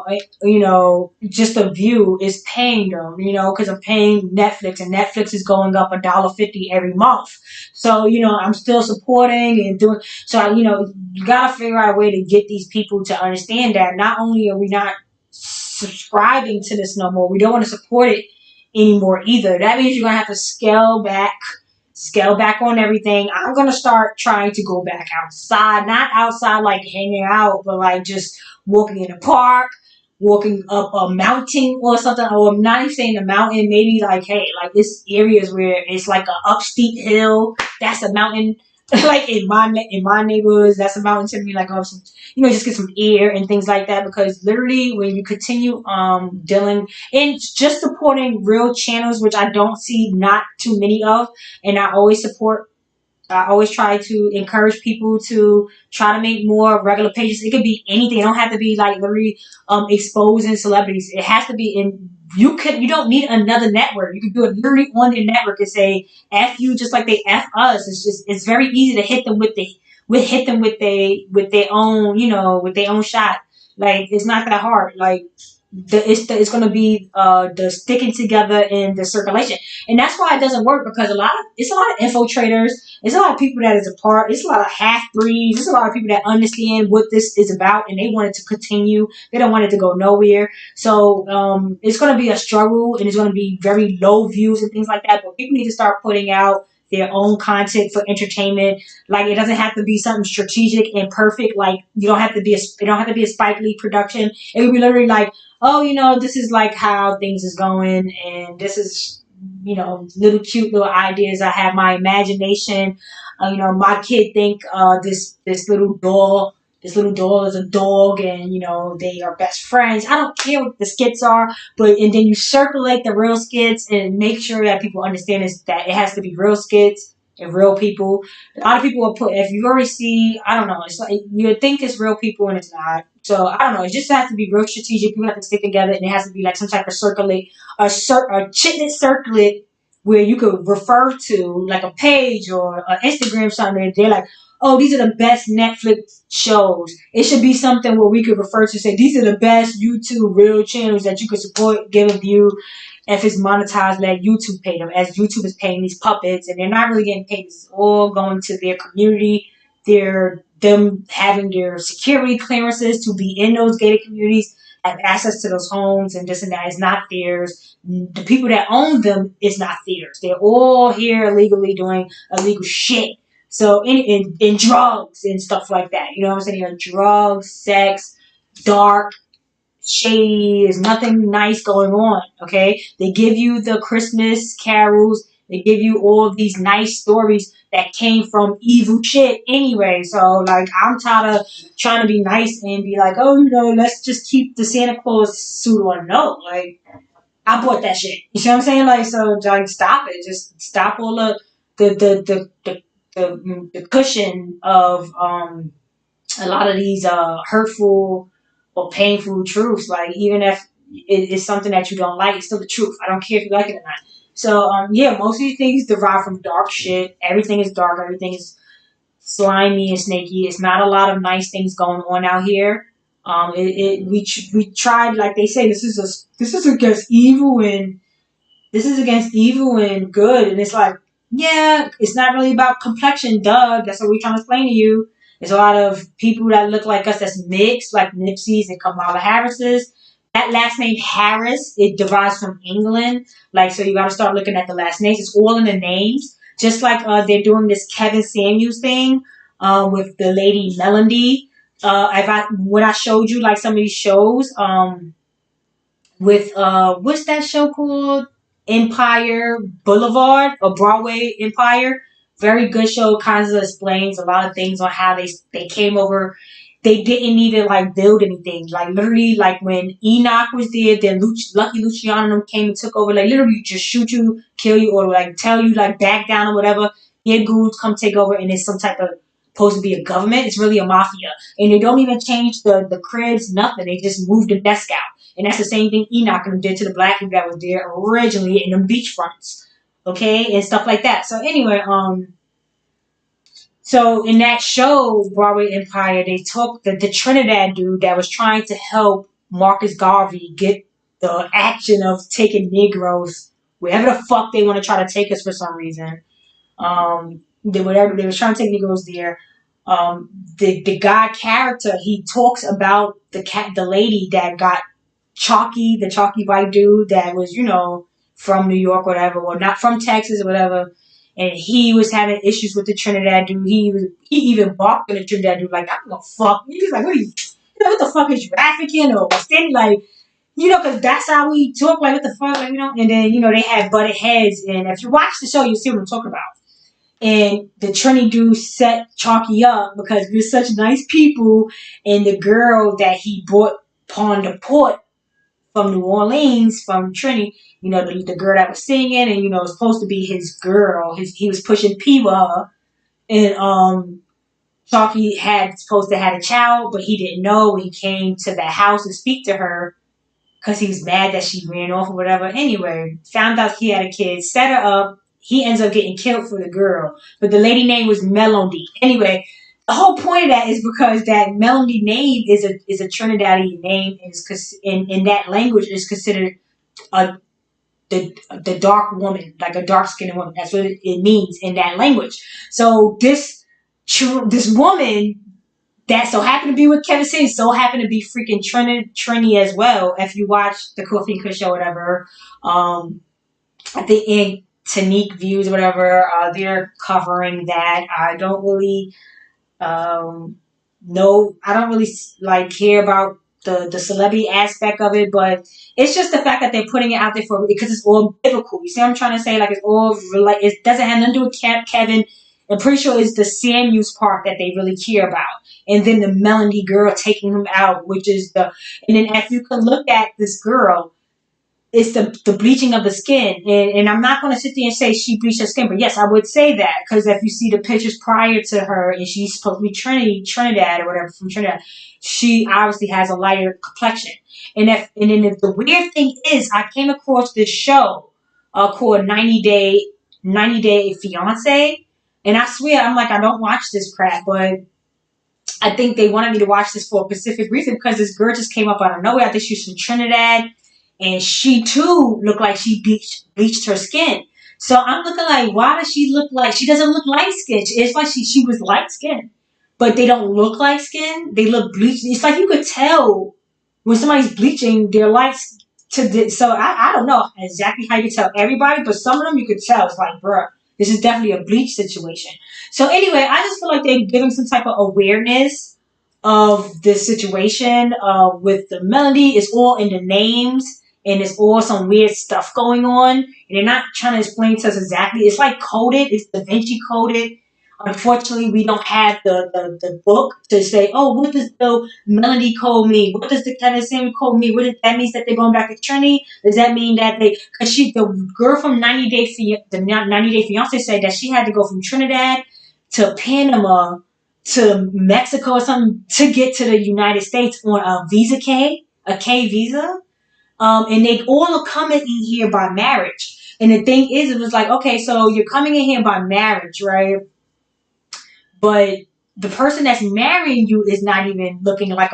just a view is paying them, because I'm paying Netflix, and Netflix is going up $1.50 every month. So, I'm still supporting and doing. So, you got to figure out a way to get these people to understand that not only are we not subscribing to this no more, we don't want to support it anymore either. That means you're gonna have to scale back on everything. I'm gonna start trying to go back outside, not outside like hanging out, but like just walking in the park, walking up a mountain or something, or I'm not even saying a mountain, maybe like, hey, like it's areas where it's like a up steep hill, that's a mountain. Like in my neighborhoods, that's a mountain to me. Like, oh, some, just get some air and things like that. Because literally, when you continue dealing and just supporting real channels, which I don't see not too many of, and I always try to encourage people to try to make more regular pages. It could be anything. It don't have to be like literally exposing celebrities. It has to be in. You don't need another network. You can do it literally on your network and say F you just like they F us. It's very easy to hit them with their own, with their own shot. Like, it's not that hard. Like, it's going to be the sticking together in the circulation, and that's why it doesn't work, because it's a lot of infiltrators. It's a lot of people that is a part. It's a lot of half breeds. It's a lot of people that understand what this is about, and they want it to continue. They don't want it to go nowhere. So it's going to be a struggle, and it's going to be very low views and things like that. But people need to start putting out their own content for entertainment. Like, it doesn't have to be something strategic and perfect. Like, it don't have to be a Spike Lee production. It would be literally like, oh, this is like how things is going, and this is, little cute little ideas. I have my imagination. My kid think this little doll is a dog, and they are best friends. I don't care what the skits are, but and then you circulate the real skits and make sure that people understand that it has to be real skits and real people. A lot of people will put, if you already see, I don't know, it's like you would think it's real people and it's not. So I don't know. It just has to be real strategic. People have to stick together, and it has to be like some type of a chitlet circlet where you could refer to like a page or an Instagram something. And they're like, oh, these are the best Netflix shows. It should be something where we could refer to, say, these are the best YouTube real channels that you could support, give a view. If it's monetized, let YouTube pay them, as YouTube is paying these puppets, and they're not really getting paid. It's all going to their community. Them having their security clearances to be in those gated communities, have access to those homes, and this and that is not theirs. The people that own them is not theirs. They're all here illegally doing illegal shit. So in drugs and stuff like that. You know what I'm saying? Drugs, sex, dark, shady. There's nothing nice going on. Okay, they give you the Christmas carols. They give you all of these nice stories that came from evil shit anyway. So like, I'm tired of trying to be nice and be like, oh, let's just keep the Santa Claus suit on. No, like, I bought that shit. You see what I'm saying? Like, so like, stop it. Just stop all the cushion of a lot of these hurtful or painful truths. Like, even if it is something that you don't like, it's still the truth. I don't care if you like it or not. So yeah, most of these things derive from dark shit. Everything is dark. Everything is slimy and snaky. It's not a lot of nice things going on out here. We tried, like they say, this is against evil, and this is against evil and good. And it's like, yeah, it's not really about complexion, duh. That's what we're trying to explain to you. There's a lot of people that look like us that's mixed, like Nipsey's and Kamala Harris's. That last name Harris, it derives from England. Like, so you got to start looking at the last names. It's all in the names. Just like they're doing this Kevin Samuels thing with the lady Melody. When I showed you like some of these shows, with what's that show called? Empire Boulevard or Broadway Empire. Very good show. Kind of explains a lot of things on how they came over. They didn't even like build anything. Like, literally, like when Enoch was there, then Lucky Luciano came and took over. Like, literally just shoot you, kill you, or like tell you like back down or whatever. Yeah, ghouls come take over, and it's some type of supposed to be a government. It's really a mafia, and they don't even change the cribs, nothing. They just moved the desk out. And that's the same thing Enoch and them did to the black people that was there originally in the beachfronts. Okay? And stuff like that. So anyway, so in that show, Broadway Empire, they took the Trinidad dude that was trying to help Marcus Garvey get the action of taking Negroes wherever the fuck they want to try to take us for some reason. They was trying to take Negroes there. The guy character, he talks about the lady that got Chalky, the Chalky white dude that was, from New York or whatever, or not from Texas or whatever. And he was having issues with the Trinidad dude. He even balked at the Trinidad dude, like, I'm gonna fuck. He was like, what are you? what the fuck is you African or West Indian? Like, because that's how we talk. Like, what the fuck, like, And then they had butted heads. And if you watch the show, you see what I'm talking about. And the Trini dude set Chalky up because we're such nice people. And the girl that he brought upon the port from New Orleans, from Trini, the girl that was singing, and it was supposed to be his girl. He was pushing P with her, and Chalky had supposed to have a child, but he didn't know when he came to the house to speak to her because he was mad that she ran off or whatever. Anyway, found out he had a kid, set her up. He ends up getting killed for the girl, but the lady name was Melody. Anyway, the whole point of that is because that Melody name is a Trinidadian name, and is in that language is considered a the dark woman, like a dark skinned woman. That's what it means in that language. So this woman that so happened to be with Kevin Samuels, so happened to be freaking Trini as well. If you watch the Coffee and Kush show, or whatever, I think in Tanique Views or whatever, they're covering that. I don't really know. I don't really like care about the celebrity aspect of it, but it's just the fact that they're putting it out there for because it's all biblical. You see what I'm trying to say? Like it's all like it doesn't have nothing to do with Kevin. I'm pretty sure it's the Samuels part that they really care about, and then the Melanie girl taking him out, which is and then if you can look at this girl, it's the bleaching of the skin. And I'm not going to sit there and say she bleached her skin, but yes, I would say that because if you see the pictures prior to her, and she's supposed to be Trinidad or whatever from Trinidad, she obviously has a lighter complexion. And then the weird thing is, I came across this show called 90 Day Fiance, and I swear I'm like I don't watch this crap, but I think they wanted me to watch this for a specific reason because this girl just came up out of nowhere. I think she's from Trinidad, and she too looked like she bleached her skin. So I'm looking like, why does she look like she doesn't look light skinned? It's like she was light skinned, but they don't look light skinned. They look bleached. It's like you could tell when somebody's bleaching their lights so I don't know exactly how you tell everybody, but some of them you could tell. It's like, bruh, this is definitely a bleach situation. So anyway, I just feel like they're giving some type of awareness of the situation with the melody. It's all in the names, and it's all some weird stuff going on. And they're not trying to explain to us exactly. It's like coded. It's Da Vinci coded. Unfortunately, we don't have the book to say, oh, what does the melody code mean? What does the Kevin Samuel code mean? That means that they're going back to Trini? Does that mean that because the girl from 90 Day Fiance said that she had to go from Trinidad to Panama to Mexico or something to get to the United States on a K visa. And they all are coming in here by marriage. And the thing is, it was like, okay, so you're coming in here by marriage, right? But the person that's marrying you is not even looking like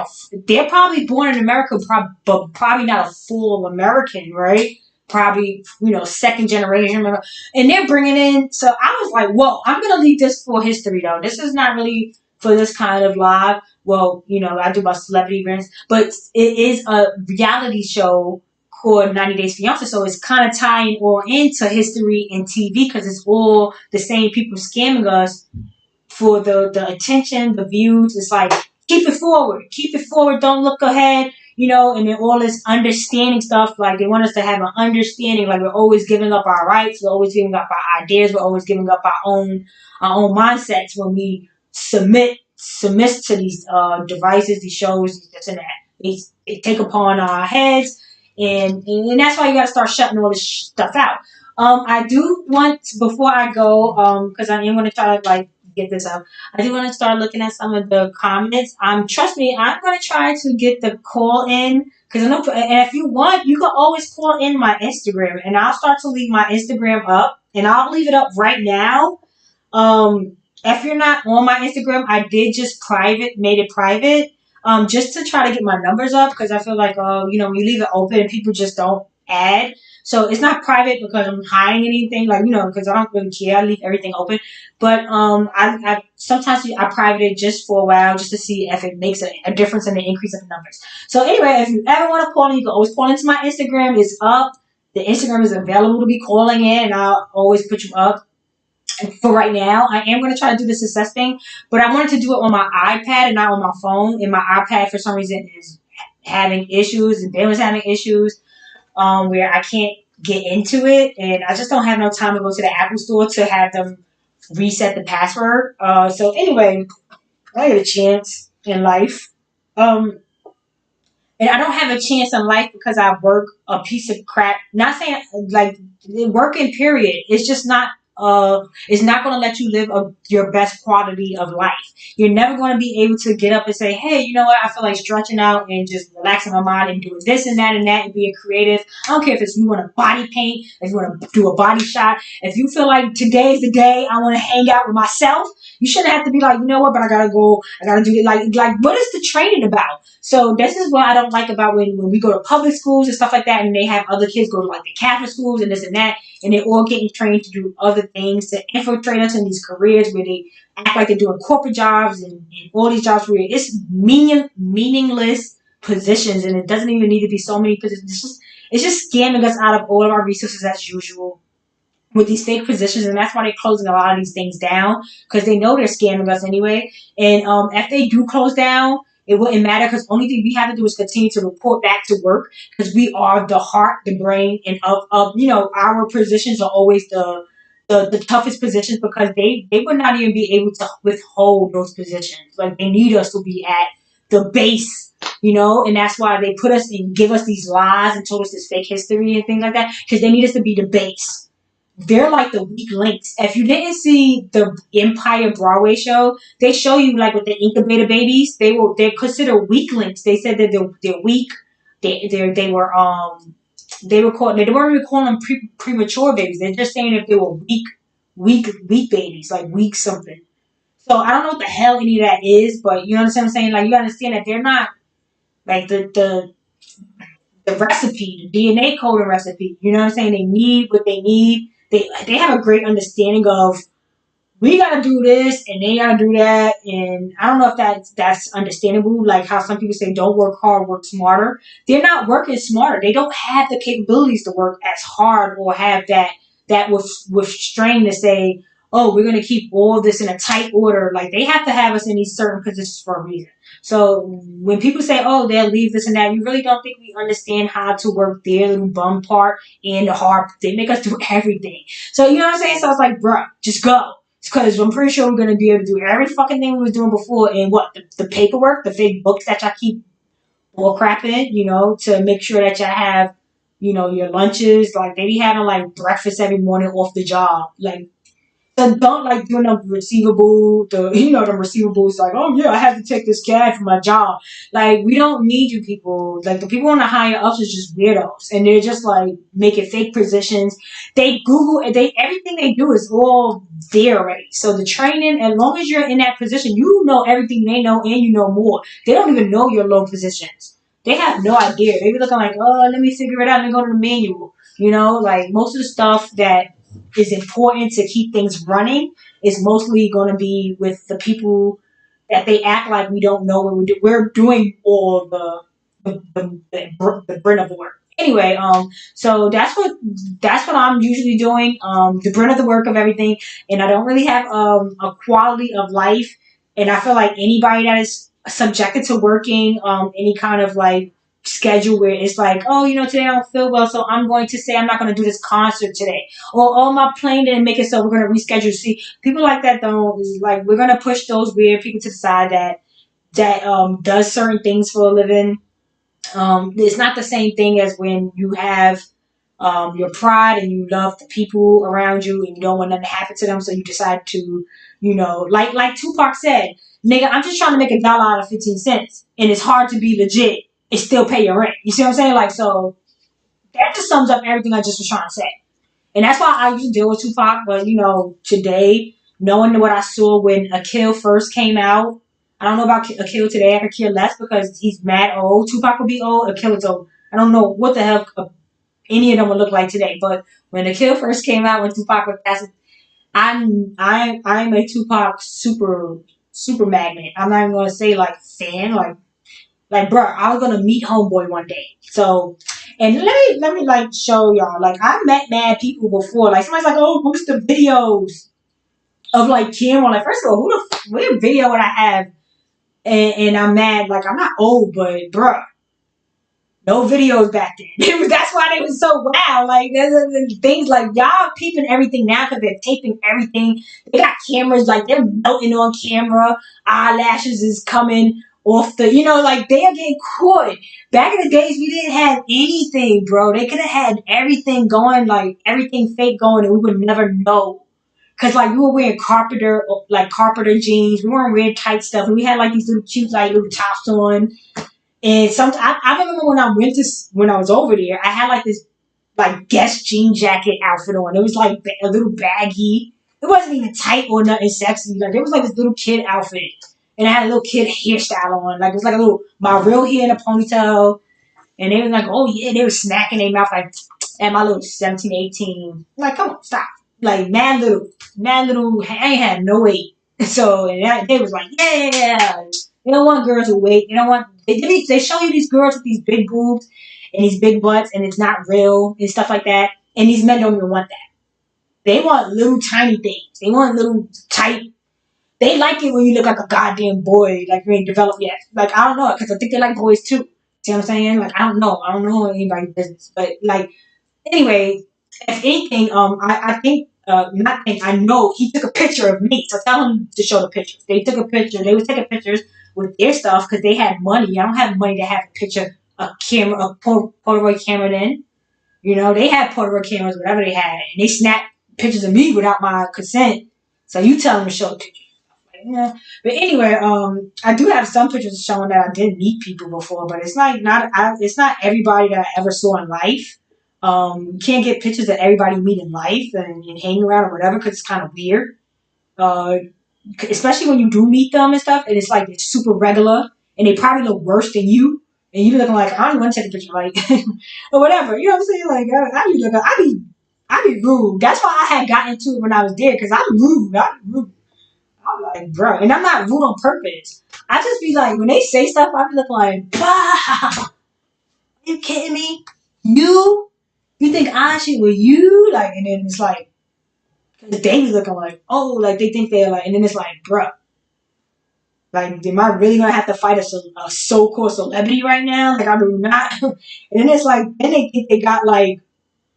they're probably born in America, but probably not a full American, right? Probably, second generation. And they're bringing in, so I was like, whoa, I'm going to leave this for history, though. This is not really for this kind of live. Well, I do about celebrity events, but it is a reality show called 90 Days Fiance, so it's kind of tying all into history and TV because it's all the same people scamming us for the attention, the views. It's like, keep it forward, don't look ahead, and then all this understanding stuff, like they want us to have an understanding, like we're always giving up our rights, we're always giving up our ideas, we're always giving up our own mindsets when we submit to these devices, these shows, this and that. They take upon our heads, and that's why you got to start shutting all this stuff out. I do want, before I go, because I am going to try to get this up. I do want to start looking at some of the comments. Trust me, I'm going to try to get the call in because I know. And if you want, you can always call in my Instagram, and I'll start to leave my Instagram up, and I'll leave it up right now. If you're not on my Instagram, I did just made it private, just to try to get my numbers up because I feel like, when you leave it open and people just don't add. So it's not private because I'm hiding anything, because I don't really care. I leave everything open. But I sometimes I private it just for a while, just to see if it makes a difference in the increase of the numbers. So anyway, if you ever want to call in, you can always call into my Instagram. It's up. The Instagram is available to be calling in, and I'll always put you up. for right now. I am going to try to do the success thing, but I wanted to do it on my iPad and not on my phone. And my iPad, for some reason, is having issues, and Ben was having issues where I can't get into it, and I just don't have no time to go to the Apple store to have them reset the password. So anyway, I get a chance in life. Um, and I don't have a chance in life because I work a piece of crap. Not saying like working period. It's just not. It's not going to let you live your best quality of life. You're never going to be able to get up and say, "Hey, you know what? I feel like stretching out and just relaxing my mind and doing this and that and being creative." I don't care if it's you want to body paint, if you want to do a body shot. If you feel like today's the day I want to hang out with myself, you shouldn't have to be like, you know what? But I gotta go. I gotta do it. Like what is the training about? So this is what I don't like about when we go to public schools and stuff like that, and they have other kids go to like the Catholic schools and this and that, and they're all getting trained to do other things to infiltrate us in these careers where they act like they're doing corporate jobs and all these jobs where it's meaningless positions, and it doesn't even need to be so many positions. It's just scamming us out of all of our resources as usual with these fake positions, and that's why they're closing a lot of these things down because they know they're scamming us anyway. And if they do close down, it wouldn't matter because only thing we have to do is continue to report back to work because we are the heart, the brain, and of our positions are always the toughest positions because they would not even be able to withhold those positions. Like they need us to be at the base, and that's why they put us and give us these lies and told us this fake history and things like that because they need us to be the base. They're like the weak links. If you didn't see the Empire Broadway show, they show you like with the incubator babies, they're considered weak links. They said that they're weak. They were called. They weren't even calling them premature babies. They're just saying if they were weak babies, like weak something. So I don't know what the hell any of that is, but you know what I'm saying. Like you understand that they're not like the recipe, the DNA coding recipe. You know what I'm saying? They need what they need. They have a great understanding of we gotta do this and they gotta do that. And I don't know if that's understandable. Like how some people say, don't work hard, work smarter. They're not working smarter. They don't have the capabilities to work as hard or have that with strain to say, oh, we're gonna keep all of this in a tight order. Like they have to have us in these certain positions for a reason. So when people say, oh, they'll leave this and that, you really don't think we understand how to work their little bum part and the hard. They make us do everything. So you know what I'm saying? So I was like, bruh, just go. Because I'm pretty sure we're going to be able to do every fucking thing we was doing before and what? The paperwork, the fake books that y'all keep bull crap in, to make sure that y'all have, your lunches. Like, they be having, like, breakfast every morning off the job. Like, so don't like doing the receivable, the receivables like, oh yeah, I have to take this cash for my job. Like, we don't need you people. Like the people on the higher ups is just weirdos. And they're just like making fake positions. They Google and everything they do is all there already. So the training, as long as you're in that position, you know everything they know and you know more. They don't even know your low positions. They have no idea. They be looking like, oh, let me figure it out. Let me go to the manual. Like most of the stuff that is important to keep things running is mostly going to be with the people that they act like we don't know what we do. We're doing all the brunt of the work. Anyway, so that's what I'm usually doing. The brunt of the work of everything, and I don't really have a quality of life. And I feel like anybody that is subjected to working any kind of like schedule where it's like, oh, today I don't feel well, so I'm going to say I'm not going to do this concert today, or oh, my plane didn't make it, so we're going to reschedule. See, people like that don't like. We're going to push those weird people to the side that does certain things for a living. It's not the same thing as when you have your pride and you love the people around you and you don't want nothing to happen to them, so you decide to, like Tupac said, nigga, I'm just trying to make $1 out of 15 cents, and it's hard to be legit and still pay your rent. You see what I'm saying? Like, so that just sums up everything I just was trying to say. And that's why I used to deal with Tupac. But, today, knowing what I saw when Akil first came out, I don't know about Akil today. I could care less because he's mad old. Tupac would be old. Akil is old. I don't know what the hell any of them would look like today. But when Akil first came out, when Tupac was passing, I'm a Tupac super magnet. I'm not even gonna say like fan, like, bro, I was gonna meet Homeboy one day. So, and let me like show y'all. Like, I met mad people before. Like, somebody's like, oh, post the videos. of like camera. Like, first of all, what video would I have? And I'm mad. Like, I'm not old, but bruh, no videos back then. That's why they was so wow. Like, there's things like y'all peeping everything now because they're taping everything. They got cameras, like they're melting on camera. Eyelashes is coming off the, like they are getting caught. Back in the days, we didn't have anything, bro. They could have had everything going, like everything fake going, and we would never know. Cause like we were wearing carpenter jeans. We weren't wearing tight stuff, and we had like these little cute like little tops on. And I remember when I was over there, I had like this like Guess jean jacket outfit on. It was like a little baggy. It wasn't even tight or nothing sexy. Like it was like this little kid outfit, and I had a little kid hairstyle on. Like it was like a little my real hair in a ponytail, and they were like, oh yeah, they were smacking their mouth like at my little 17, 18. Like come on, stop. Like mad little. I ain't had no weight. So and they was like, yeah. They don't want girls with weight. They don't want. They show you these girls with these big boobs and these big butts, and it's not real and stuff like that. And these men don't even want that. They want little tiny things. They want little tight. They like it when you look like a goddamn boy, like you ain't developed yet. Like I don't know, because I think they like boys too. See what I'm saying? Like I don't know. I don't know anybody's business, but like anyway, if anything, I think, not think, I know he took a picture of me. So tell him to show the pictures. They took a picture. They was taking pictures with their stuff because they had money. I don't have money to have a picture, a Polaroid camera then. They had Polaroid cameras, whatever they had, and they snapped pictures of me without my consent. So you tell them to show the pictures. Yeah. But anyway, I do have some pictures showing that I did meet people before, but it's like it's not everybody that I ever saw in life. You can't get pictures that everybody meet in life and hang around or whatever because it's kind of weird. Uh, Especially when you do meet them and stuff, and it's like it's super regular, and they probably look worse than you, and you be looking like I don't want to take a picture, like or whatever. You know what I'm saying? Like I be looking, I be rude. That's why I had gotten into it when I was there because I'm rude. I'm rude. I'm like, bro, and I'm not rude on purpose. I just be like, when they say stuff, I be looking like, bah, are you kidding me? You think I shit with you? Like, and then it's like, cause they be looking like, oh, like they think they're like, and then it's like, bro, like, am I really gonna have to fight a so-called celebrity right now? Like, I do not. And then it's like, then they think they got like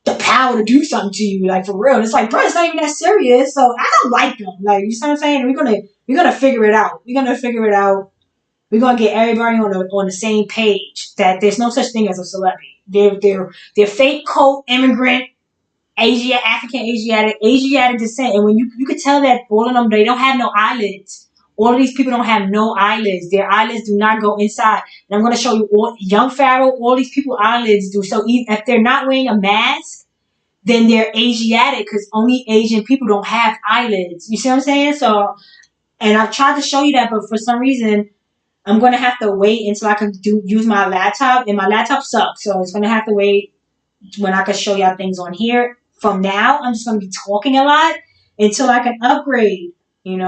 the power to do something to you, like for real. And it's like, bro, it's not even that serious. So I don't like them. Like, you see what I'm saying? We're gonna figure it out. We're gonna figure it out. We're gonna get everybody on the same page that there's no such thing as a celebrity. They're fake coat immigrant Asiatic descent, and when you could tell that all of them they don't have no eyelids. All of these people don't have no eyelids. Their eyelids do not go inside. And I'm going to show you all young Pharaoh. All these people eyelids do. So if they're not wearing a mask, then they're Asiatic because only Asian people don't have eyelids. You see what I'm saying? So, and I've tried to show you that, but for some reason I'm going to have to wait until I can use my laptop, and my laptop sucks. So it's going to have to wait when I can show y'all things on here. From now, I'm just going to be talking a lot until I can upgrade, and,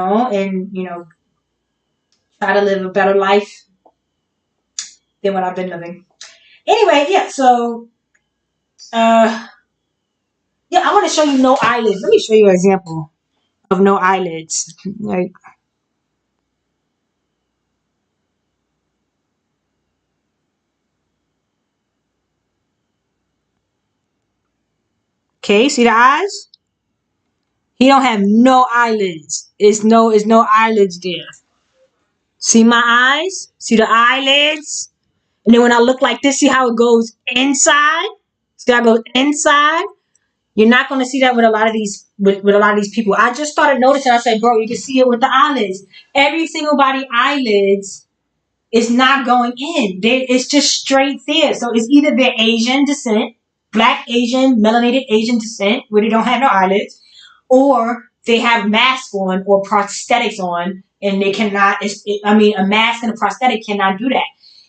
try to live a better life than what I've been living. Anyway, yeah, so, yeah, I want to show you no eyelids. Let me show you an example of no eyelids. Like, okay, see the eyes? He don't have no eyelids. It's no eyelids there. See my eyes? See the eyelids? And then when I look like this, see how it goes inside? See how it goes inside? You're not going to see that with a lot of these with a lot of these people. I just started noticing. I said, bro, you can see it with the eyelids. Every single body eyelids is not going in. It's just straight there. So it's either they're Asian descent, black Asian, melanated Asian descent, where they don't have no eyelids, or they have masks on or prosthetics on, and they cannot. A mask and a prosthetic cannot do that.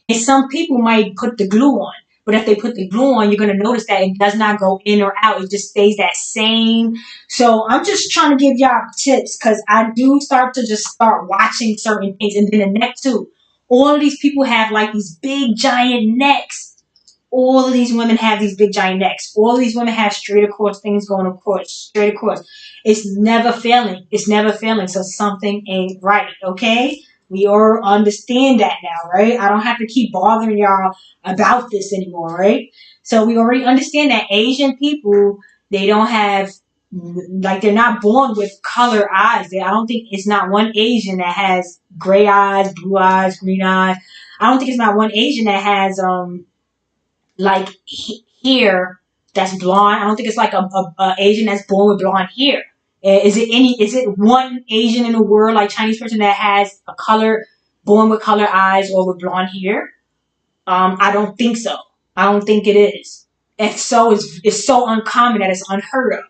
And some people might put the glue on, but if they put the glue on, you're going to notice that it does not go in or out. It just stays that same. So I'm just trying to give y'all tips because I do start to just start watching certain things. And then the neck too. All of these people have like these big giant necks. all of these women have these big giant necks. All of these women have straight across things going across, straight across. It's never failing. It's never failing. So something ain't right. Okay? We all understand that now, right? I don't have to keep bothering y'all about this anymore, right? So we already understand that Asian people, they don't have, like, they're not born with color eyes. I don't think it's not one Asian that has gray eyes, blue eyes, green eyes. I don't think it's not one Asian that has like hair that's blonde. I don't think it's like a Asian that's born with blonde hair. Is it any? Is it one Asian in the world, like Chinese person, that has a color, born with color eyes or with blonde hair? I don't think so. I don't think it is. If so, it's so uncommon that it's unheard of.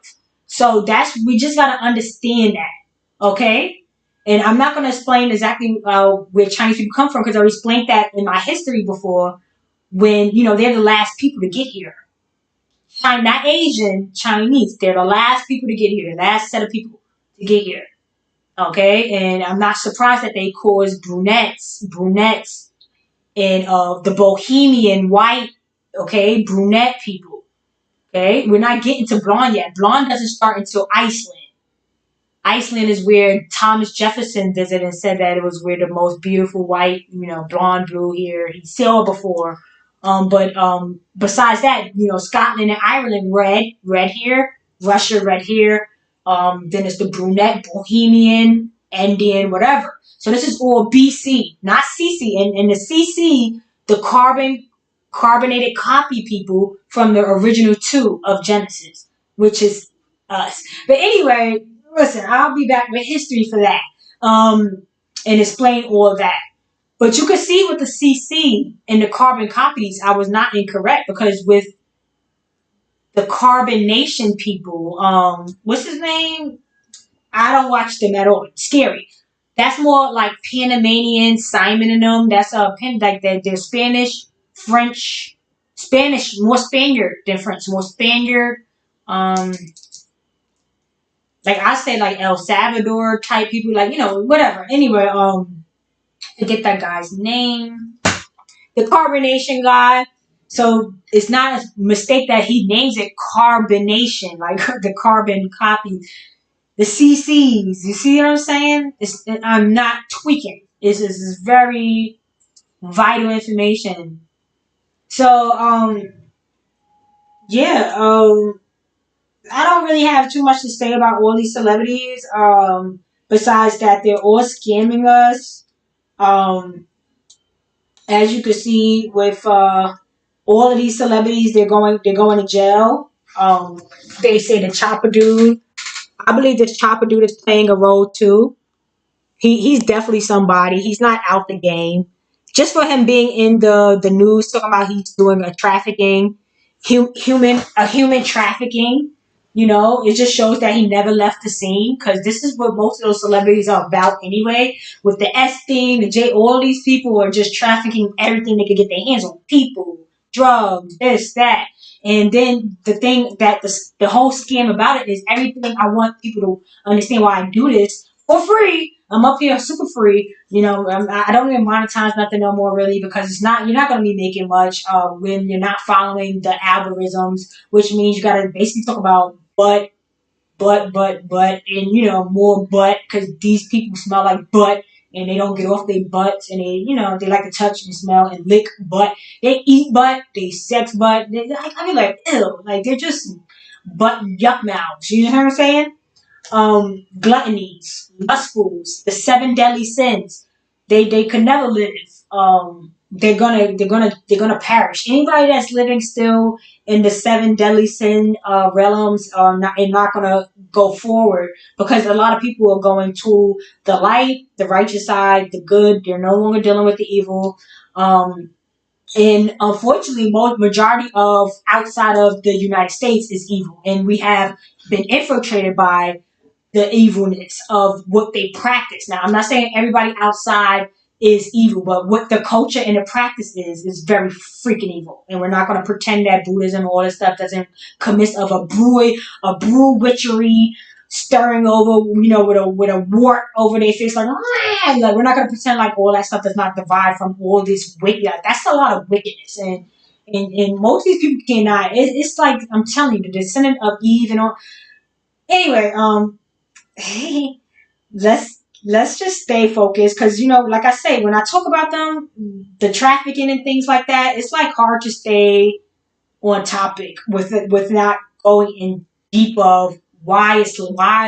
So that's, we just gotta understand that, okay? And I'm not gonna explain exactly where Chinese people come from because I already explained that in my history before. When they're the last people to get here. China, not Asian, Chinese. They're the last people to get here. The last set of people to get here. Okay, and I'm not surprised that they cause brunettes, and the Bohemian white, okay, brunette people. Okay, we're not getting to blonde yet. Blonde doesn't start until Iceland. Iceland is where Thomas Jefferson visited and said that it was where the most beautiful white, blonde, blue hair. He sailed before. But besides that, Scotland and Ireland, red hair. Russia, red hair. Then it's the brunette, Bohemian, Indian, whatever. So this is all BC, not CC. And the CC, the carbonated copy people from the original two of Genesis, which is us. But anyway, listen, I'll be back with history for that, and explain all of that. But you can see with the CC and the carbon copies, I was not incorrect because with the carbonation people, what's his name? I don't watch them at all. Scary. That's more like Panamanian, Simon and them. That's like they're Spanish, French, Spanish, more Spaniard than French, more Spaniard. Um, like I say, like El Salvador type people, like whatever. Anyway, forget that guy's name. The carbonation guy. So it's not a mistake that he names it carbonation, like the carbon copy. The CCs, you see what I'm saying? I'm not tweaking. It's very vital information. So yeah, I don't really have too much to say about all these celebrities. Besides that, they're all scamming us. Um, as you can see with all of these celebrities, they're going to jail. They say the Chopper dude. I believe this Chopper dude is playing a role too. He's definitely somebody. He's not out the game. Just for him being in the news talking about he's doing a trafficking, human trafficking. It just shows that he never left the scene because this is what most of those celebrities are about anyway. With the S thing, the J, all these people are just trafficking everything they could get their hands on: people, drugs, this, that. And then the thing that the whole scam about it is everything. I want people to understand why I do this for free. I'm up here super free. I don't even monetize nothing no more really because you're not going to be making much when you're not following the algorithms, which means you got to basically talk about butt, and more butt because these people smell like butt and they don't get off their butts and they like to touch and smell and lick butt. They eat butt, they sex butt. I mean, like, ew, like they're just butt yuck mouths. You know what I'm saying? Gluttonies, lustfuls, the seven deadly sins. They could never live. They're gonna perish. Anybody that's living still in the seven deadly sin realms are not gonna go forward because a lot of people are going to the light, the righteous side, the good. They're no longer dealing with the evil. And unfortunately, majority of outside of the United States is evil, and we have been infiltrated by the evilness of what they practice. Now, I'm not saying everybody outside is evil, but what the culture and the practice is very freaking evil. And we're not going to pretend that Buddhism and all this stuff doesn't consist of a brew witchery, stirring over, with a wart over their face, like we're not going to pretend like all that stuff does not divide from all this wicked. Like, that's a lot of wickedness, and and most of these people cannot. It's like I'm telling you, the descendant of Eve and all. Anyway, let's just stay focused because like I say, when I talk about them, the trafficking and things like that, it's like hard to stay on topic with it, with not going in deep of why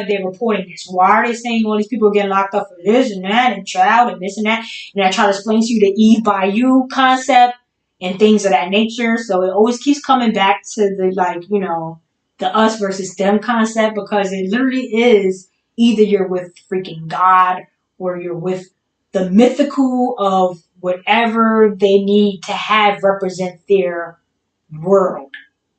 they're reporting this. Why are they saying all these people are getting locked up for this and that and child and this and that? And I try to explain to you the Eve by you concept and things of that nature. So it always keeps coming back to the the us versus them concept because it literally is either you're with freaking God or you're with the mythical of whatever they need to have represent their world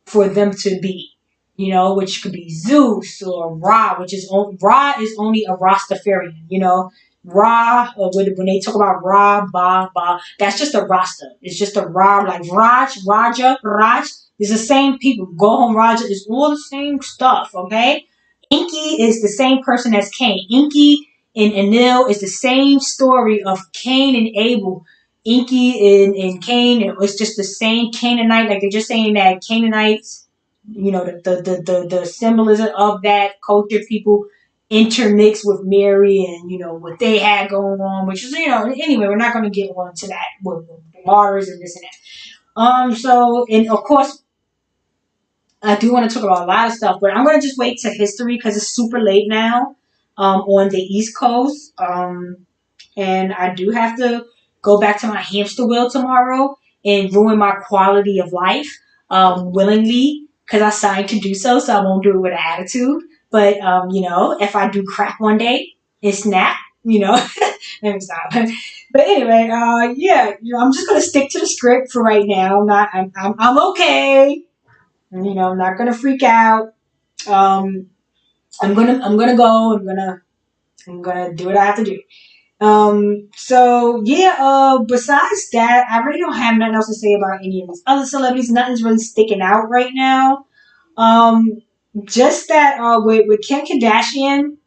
for them to be, which could be Zeus or Ra, which is Ra is only a Rastafarian, Ra, or when they talk about Ra, Ba, that's just a Rasta. It's just a Ra, like Raj, is the same people. Goham Raja is all the same stuff, okay? Inky is the same person as Cain. Inky and Enlil is the same story of Cain and Abel. Inky and Cain, it's just the same Canaanite. Like they're just saying that Canaanites, the symbolism of that culture, people intermix with Mary and what they had going on, which is anyway, we're not going to get on to that with the martyrs and this and that. So and of course I do want to talk about a lot of stuff, but I'm going to just wait to history because it's super late now on the East Coast. And I do have to go back to my hamster wheel tomorrow and ruin my quality of life willingly because I signed to do so, so I won't do it with an attitude. But, if I do crack one day and snap, let me stop. But anyway, yeah, I'm just gonna stick to the script for right now. I'm okay. I'm not gonna freak out. Um, I'm gonna go. I'm gonna do what I have to do. So yeah, besides that, I really don't have nothing else to say about any of these other celebrities. Nothing's really sticking out right now. Um, just that with Kim Kardashian,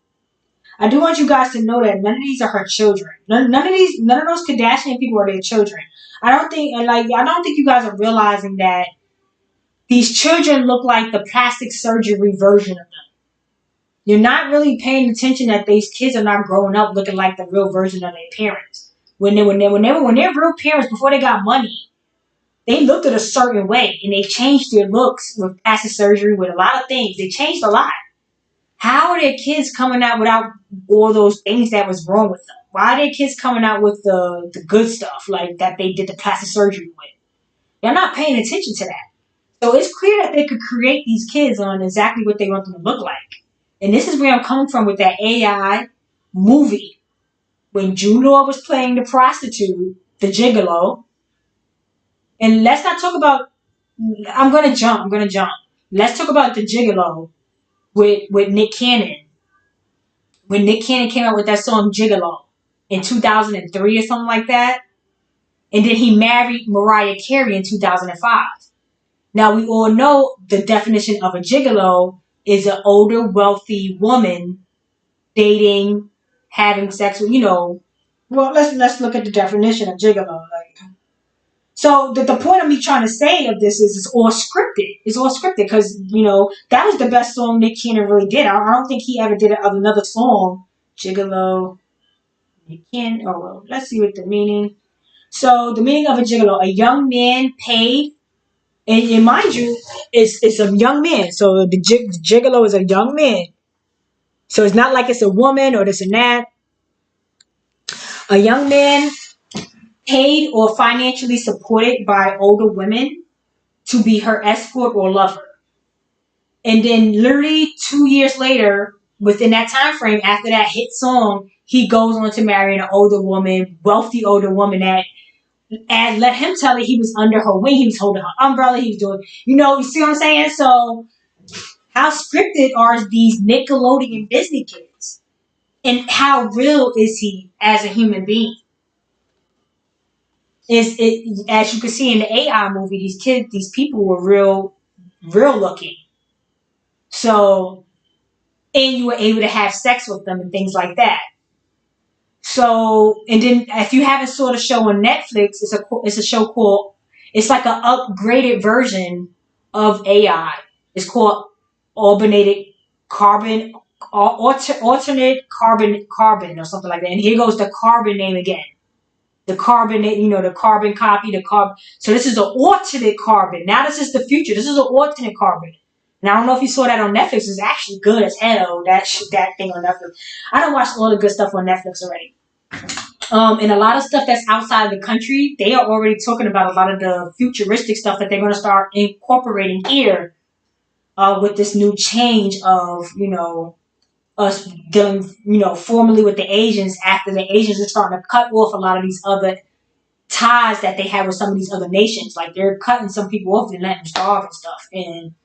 I do want you guys to know that none of these are her children. None of those Kardashian people are their children. I don't think you guys are realizing that these children look like the plastic surgery version of them. You're not really paying attention that these kids are not growing up looking like the real version of their parents. When they're real parents before they got money, they looked at a certain way and they changed their looks with plastic surgery, with a lot of things. They changed a lot. How are their kids coming out without all those things that was wrong with them? Why are their kids coming out with the good stuff like that they did the plastic surgery with? They're not paying attention to that. So it's clear that they could create these kids on exactly what they want them to look like. And this is where I'm coming from with that AI movie. When Jude Law was playing the prostitute, the gigolo, and let's not talk about. I'm gonna jump. Let's talk about the gigolo with Nick Cannon. When Nick Cannon came out with that song Gigolo in 2003 or something like that, and then he married Mariah Carey in 2005. Now we all know the definition of a gigolo is an older, wealthy woman dating, having sex with, Well, let's look at the definition of gigolo. So the point of me trying to say of this is it's all scripted. It's all scripted because that was the best song Nick Cannon really did. I don't think he ever did another song, gigolo. Nick Cannon. Oh well, let's see what the meaning. So the meaning of a gigolo: a young man paid. And mind you, it's a young man. So the gigolo is a young man. So it's not like it's a woman or this and that. A young man paid or financially supported by older women to be her escort or lover. And then literally 2 years later, within that time frame, after that hit song, he goes on to marry an older woman, wealthy older woman that and let him tell her he was under her wing, he was holding her umbrella, he was doing, you see what I'm saying? So how scripted are these Nickelodeon Disney kids? And how real is he as a human being? Is it, as you can see in the AI movie, these people were real looking. So, and you were able to have sex with them and things like that. So, and then if you haven't saw the show on Netflix, it's a show called It's like an upgraded version of AI. It's called alternated carbon, alternate carbon or something like that. And here goes the carbon name again. The carbonate, the carbon copy, the carbon. So this is the alternate carbon. Now this is the future. This is an alternate carbon. And I don't know if you saw that on Netflix. It's actually good as hell. That thing on Netflix. I don't watch all the good stuff on Netflix already. And a lot of stuff that's outside of the country, they are already talking about a lot of the futuristic stuff that they're going to start incorporating here with this new change of, us dealing, formally with the Asians after the Asians are starting to cut off a lot of these other ties that they have with some of these other nations. Like they're cutting some people off and letting them starve and stuff. And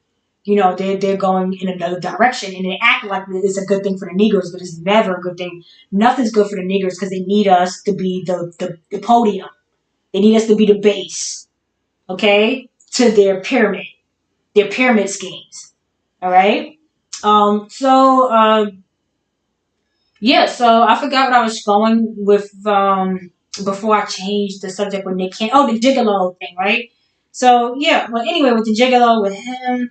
they're going in another direction, and they act like it's a good thing for the Negroes, but it's never a good thing. Nothing's good for the Negroes because they need us to be the podium. They need us to be the base, okay, to their pyramid schemes. All right. Yeah. So I forgot what I was going with before I changed the subject with Nick Cannon. Oh, the gigolo thing, right? So yeah. Well, anyway, with the gigolo with him.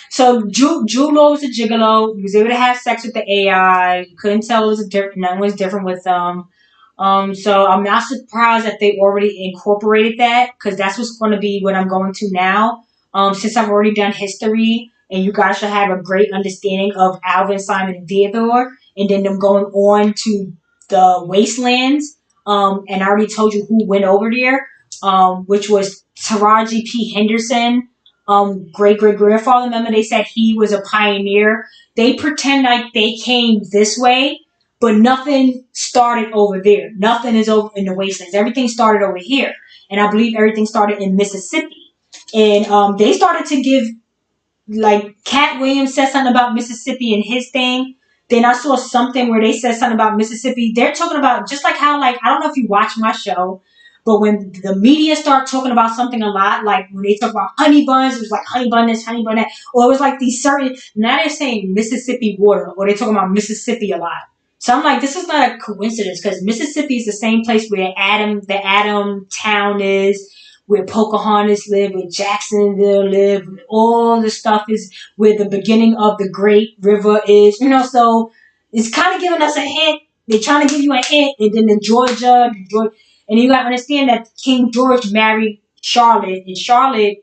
So Jude Law was a gigolo. He was able to have sex with the AI. You couldn't tell it was nothing was different with them. So I'm not surprised that they already incorporated that because that's what's going to be what I'm going to now. Since I've already done history, and you guys should have a great understanding of Alvin, Simon, and Theodore, and then them going on to the wastelands. And I already told you who went over there, which was Taraji P. Henderson, great great grandfather. Remember, they said he was a pioneer. They pretend like they came this way, but nothing started over there. Nothing is over in the wastelands. Everything started over here, and I believe everything started in Mississippi. And they started to give, like, Cat Williams said something about Mississippi in his thing. Then I saw something where they said something about Mississippi. They're talking about just like how, like, I don't know if you watch my show, but when the media start talking about something a lot, like when they talk about honey buns, it was like honey bun this, honey bun that, or it was like these certain. Now they're saying Mississippi water, or they're talking about Mississippi a lot. So I'm like, this is not a coincidence because Mississippi is the same place where the Adam town is, where Pocahontas lived, where Jacksonville lived, where all the stuff is, where the beginning of the Great River is. So it's kind of giving us a hint. They're trying to give you a hint, and then the Georgia, and you gotta understand that King George married Charlotte, and Charlotte,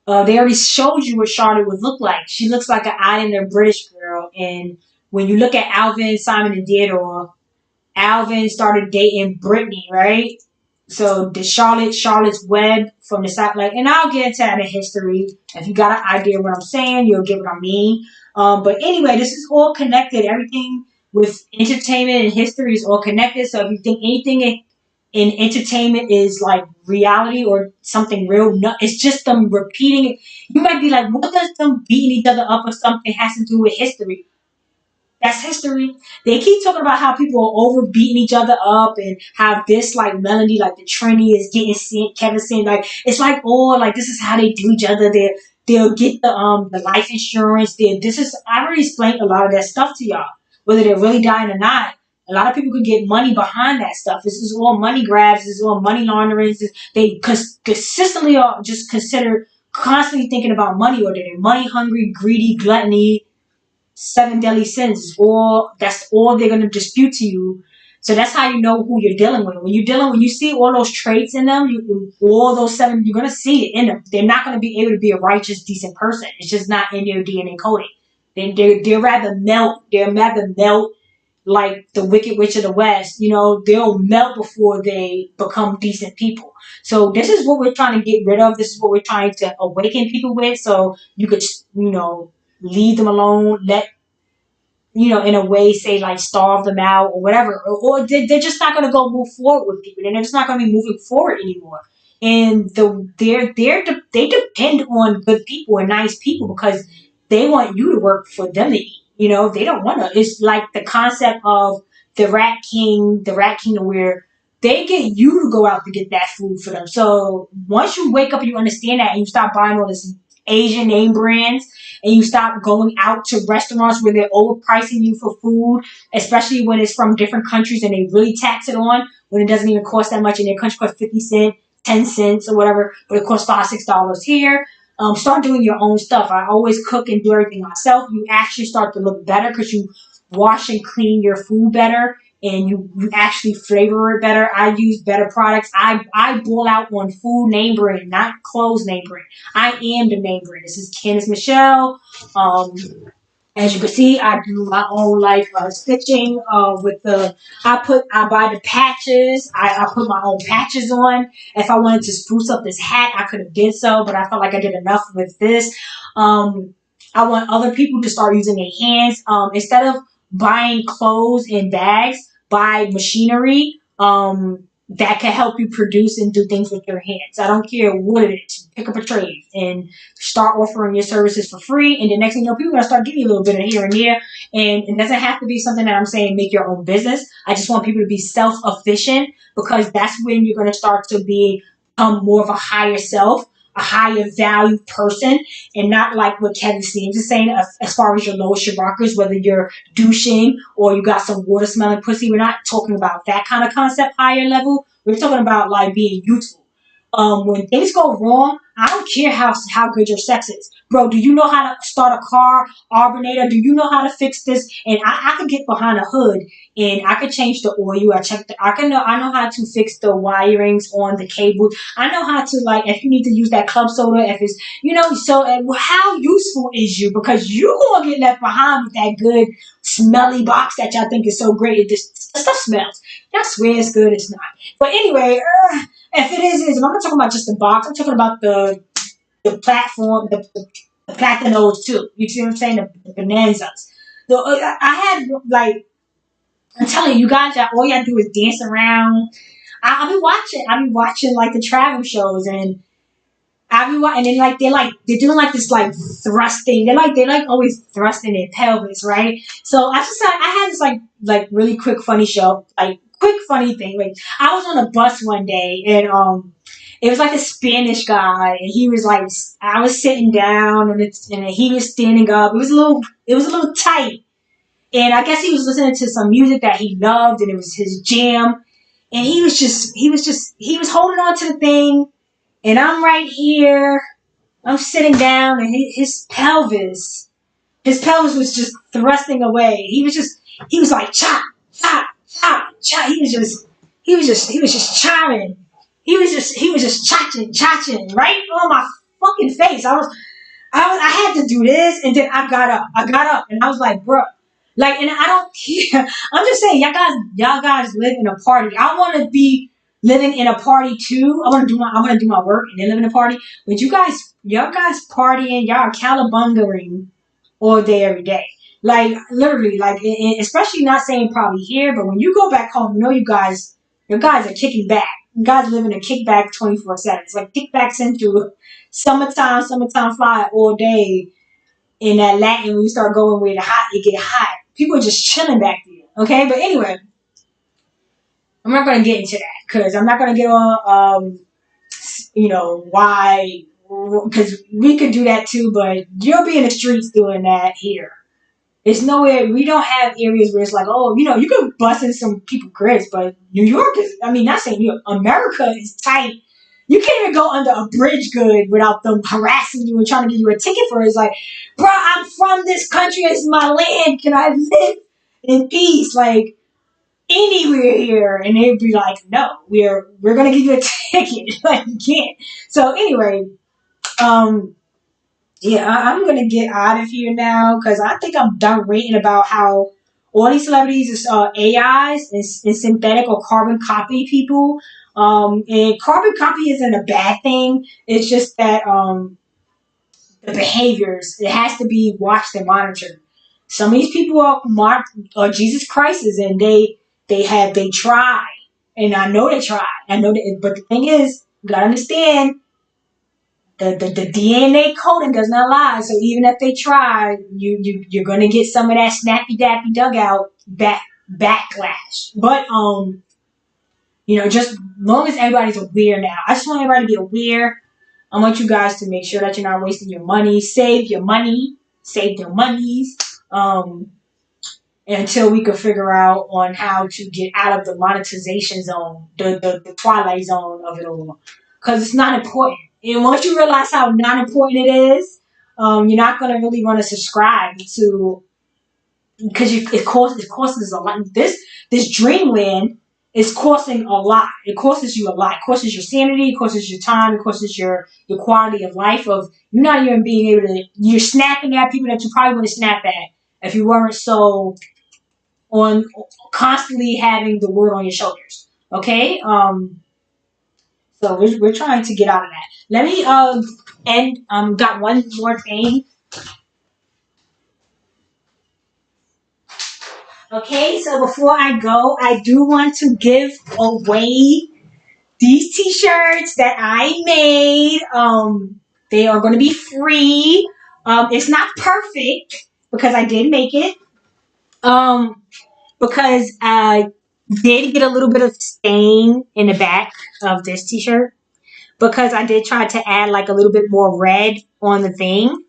they already showed you what Charlotte would look like. She looks like an Islander British girl, and when you look at Alvin, Simon, and Theodore, Alvin started dating Brittany, right? So the Charlotte's Web from the South, like, and I'll get into that in history. If you got an idea of what I'm saying, you'll get what I mean. But anyway, this is all connected. Everything with entertainment and history is all connected. So if you think anything in entertainment is like reality or something real, no, it's just them repeating it. You might be like, what does them beating each other up or something has to do with history? That's history. They keep talking about how people are over beating each other up and how this, like, Melody, like the Trini is getting sent, Kevin sent, like, it's like, oh, like, this is how they do each other. They'll get the life insurance. I already explained a lot of that stuff to y'all, whether they're really dying or not. A lot of people could get money behind that stuff. This is all money grabs. This is all money laundering. They consistently are just constantly thinking about money, or they're money hungry, greedy, gluttony, seven deadly sins. That's all they're gonna dispute to you. So that's how you know who you're dealing with. When you see all those traits in them, all those seven, you're gonna see it in them. They're not gonna be able to be a righteous, decent person. It's just not in their DNA coding. They're rather melt. They're rather melt like the Wicked Witch of the West. They'll melt before they become decent people. So this is what we're trying to get rid of. This is what we're trying to awaken people with. So you could, leave them alone, let, in a way, say, like, starve them out or whatever, or they're just not going to go move forward with people. They're just not going to be moving forward anymore. And they depend on good people and nice people because they want you to work for them to eat. They don't want to. It's like the concept of the Rat Kingdom, where they get you to go out to get that food for them. So once you wake up and you understand that, and you stop buying all this Asian name brands, and you stop going out to restaurants where they're overpricing you for food, especially when it's from different countries and they really tax it on when it doesn't even cost that much, and their country costs 50 cents. 10 cents or whatever, but it costs $5, $6 here. Start doing your own stuff. I always cook and do everything myself. You actually start to look better because you wash and clean your food better, and you actually flavor it better. I use better products. I boil out on food name brand, not clothes name brand. I am the name brand. This is Candice Michelle. Um, as you can see, I do my own like stitching with the. I buy the patches. I put my own patches on. If I wanted to spruce up this hat, I could have did so, but I felt like I did enough with this. Um, I want other people to start using their hands instead of buying clothes in bags. Buy machinery that can help you produce and do things with your hands. I don't care what it is. Pick up a trade and start offering your services for free. And the next thing you know, people are going to start giving you a little bit of here and there. And it doesn't have to be something that I'm saying make your own business. I just want people to be self-efficient because that's when you're going to start to become more of a higher self, a higher value person, and not like what Kevin Steams is saying as far as your lowest rockers, whether you're douching or you got some water smelling pussy. We're not talking about that kind of concept higher level. We're talking about like being useful. When things go wrong, I don't care how good your sex is. Bro, do you know how to start a car, alternator? Do you know how to fix this? And I could get behind a hood and I could change the oil. I know how to fix the wirings on the cable. I know how to like if you need to use that club soda, if it's so how useful is you? Because you gonna get left behind with that good smelly box that y'all think is so great. It just the stuff smells. Y'all swear it's good, it's not. But anyway, if it is, I'm not talking about just the box. I'm talking about the platform, the platinos too. You see what I'm saying? The bonanzas. I had like I'm telling you, you guys, all y'all do is dance around. I'll be watching. I'll be watching like the travel shows, and I'll be watching. And then they're doing like this like thrusting. They're like always thrusting their pelvis, right? So I had this like really quick funny show, like quick funny thing. Like I was on a bus one day, and it was like a Spanish guy, and he was like, I was sitting down, and he was standing up. It was a little tight, and I guess he was listening to some music that he loved, and it was his jam. And he was holding on to the thing, and I'm right here. I'm sitting down, and his pelvis was just thrusting away. He was like chop, chop, chop, chop. He was just chowing. He was just chaching right on my fucking face. I had to do this, and then I got up. And I was like, bro, like, and I don't care. I'm just saying, y'all guys live in a party. I want to be living in a party too. I want to do my work and then live in a party. But y'all guys partying, y'all are calabungering all day, every day. Like literally, like especially not saying probably here, but when you go back home, you guys are kicking back. You guys live in a kickback 24/7. It's like kickback central, summertime fly all day in that Latin. When you start going where the hot, it get hot. People are just chilling back there. Okay, but anyway, I'm not gonna get into that because I'm not gonna get on. Why? Because we could do that too, but you'll be in the streets doing that here. It's nowhere. We don't have areas where it's like, oh, you could bust in some people cribs, but New York is. I mean, not saying New York. America is tight. You can't even go under a bridge good without them harassing you and trying to give you a ticket for it. It's like, bro, I'm from this country. It's my land. Can I live in peace? Like anywhere here, and they'd be like, no, we're gonna give you a ticket. Like you can't. So anyway, um, yeah, I'm gonna get out of here now because I think I'm done ranting about how all these celebrities is AIs and synthetic or carbon copy people. And carbon copy isn't a bad thing. It's just that the behaviors it has to be watched and monitored. Some of these people are Jesus Christ's, and they try, and I know they try. I know that, but the thing is, you gotta understand the DNA coding does not lie. So even if they try, you're gonna get some of that snappy dappy dugout backlash. But just as long as everybody's aware now. I just want everybody to be aware. I want you guys to make sure that you're not wasting your money. Save your money. Save your monies. Until we can figure out on how to get out of the monetization zone, the twilight zone of it all. because it's not important. And once you realize how not important it is, you're not going to really want to subscribe to, because it costs a lot. This dreamland is costing a lot. It costs you a lot. It costs your sanity. It costs your time. It costs your quality of life. Of you're not even being able to. You're snapping at people that you probably wouldn't snap at if you weren't so on constantly having the world on your shoulders. Okay. So we're trying to get out of that. Let me end. Got one more thing. Okay, so before I go, I do want to give away these t-shirts that I made. They are going to be free. It's not perfect because I did make it. Um, because I did get a little bit of stain in the back of this t-shirt because I did try to add like a little bit more red on the thing.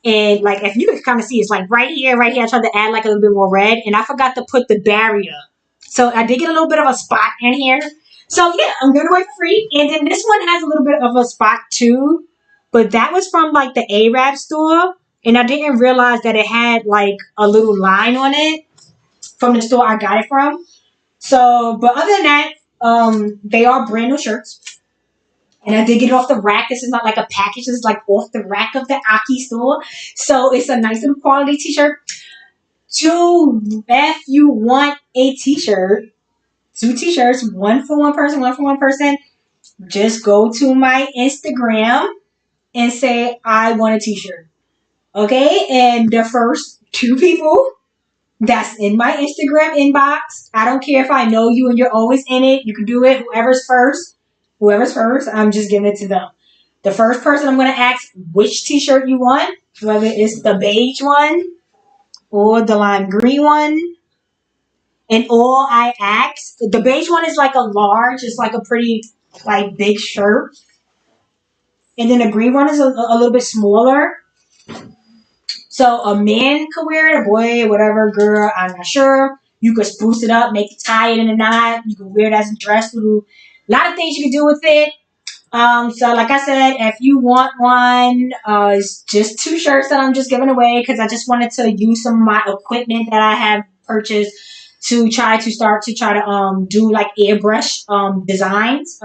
And like if you can kind of see, it's like right here. I tried to add like a little bit more red, and I forgot to put the barrier. So I did get a little bit of a spot in here. So yeah, I'm gonna wait free. And then this one has a little bit of a spot too, but that was from like the Arab store, and I didn't realize that it had like a little line on it from the store I got it from. So, but other than that, they are brand new shirts. And I did get it off the rack. This is not like a package. This is like off the rack of the Aki store. So it's a nice little quality t-shirt. Two, if you want a t-shirt, two t-shirts, one for one person, just go to my Instagram and say, I want a t-shirt. Okay? And the first two people that's in my Instagram inbox, I don't care if I know you and you're always in it. You can do it. Whoever's first, I'm just giving it to them. The first person I'm going to ask which t-shirt you want, whether it's the beige one or the lime green one. And all I ask, the beige one is like a large, it's like a pretty like big shirt. And then the green one is a little bit smaller. So a man could wear it, a boy, whatever, girl, I'm not sure. You could spruce it up, make it tie it in a knot. You could wear it as a dress. A lot of things you can do with it. So like I said, if you want one, it's just two shirts that I'm just giving away because I just wanted to use some of my equipment that I have purchased to try to do like airbrush designs.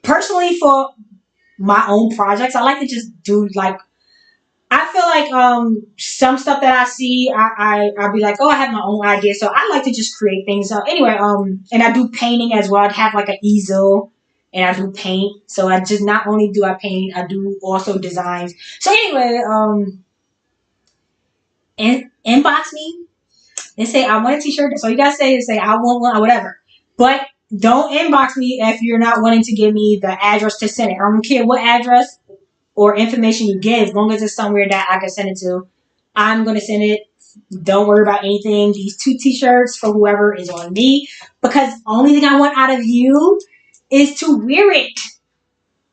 Personally for my own projects, I like to just do like I feel like some stuff that I see, I'll be like, oh, I have my own idea, so I like to just create things. So anyway, and I do painting as well. I have like an easel, and I do paint. So I just not only do I paint, I do also designs. So anyway, inbox me and say I want a t-shirt. That's all you gotta say is say I want one or whatever. But don't inbox me if you're not wanting to give me the address to send it. I don't care what address or information you give, as long as it's somewhere that I can send it to, I'm going to send it. Don't worry about anything. These two t-shirts for whoever is on me, because only thing I want out of you is to wear it.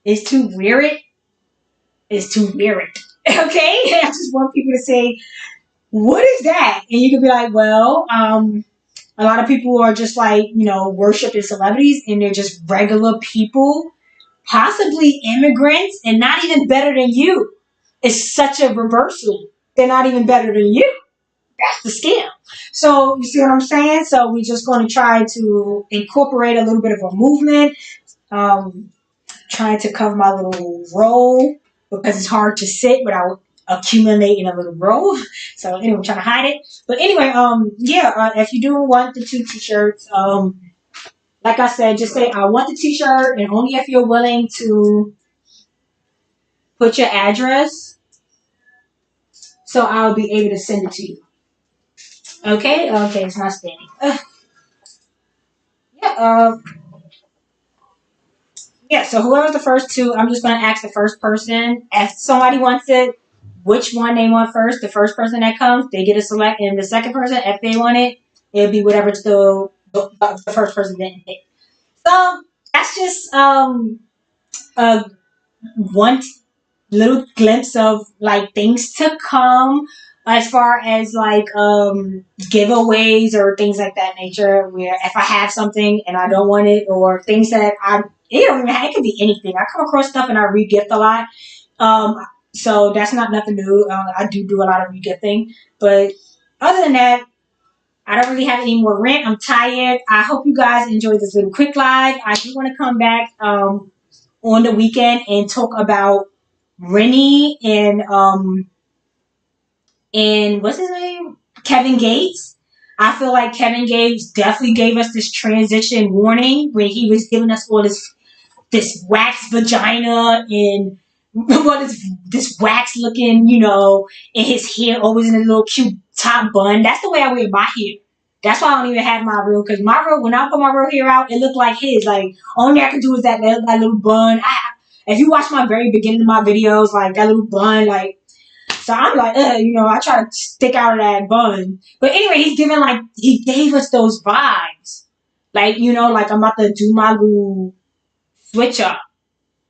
Is to wear it. Is to wear it. Okay? I just want people to say, what is that? And you can be like, well, a lot of people are just like, worshiping celebrities and they're just regular people, possibly immigrants, and not even better than you. It's such a reversal. They're not even better than you. That's the scam. So you see what I'm saying? So we're just going to try to incorporate a little bit of a movement, um, trying to cover my little roll because it's hard to sit without accumulating a little roll. So anyway, I'm trying to hide it. But anyway, if you do want the two t-shirts, like I said, just say I want the t-shirt, and only if you're willing to put your address, so I'll be able to send it to you. Okay, it's not standing. Yeah, yeah. So whoever's the first two, I'm just gonna ask the first person if somebody wants it, which one they want first. The first person that comes, they get a select, and the second person, if they want it, it'll be whatever the first person didn't pick. So that's just a one little glimpse of like things to come as far as like giveaways or things like that nature, where if I have something and I don't want it, or things that it don't even have, it could be anything. I come across stuff and I re-gift a lot. Um, so that's not nothing new. I do a lot of re-gifting, but other than that, I don't really have any more rant. I'm tired. I hope you guys enjoyed this little quick live. I do want to come back on the weekend and talk about Rennie and what's his name? Kevin Gates. I feel like Kevin Gates definitely gave us this transition warning when he was giving us all this wax vagina and what is this wax looking, and his hair always in a little cute top bun. That's the way I wear my hair. That's why I don't even have my real, because my real, when I put my real hair out, it looked like his. Like, only I can do is that little bun. If you watch my very beginning of my videos, like that little bun, like, so I'm like, I try to stick out of that bun. But anyway, he gave us those vibes. Like, like I'm about to do my little switch up.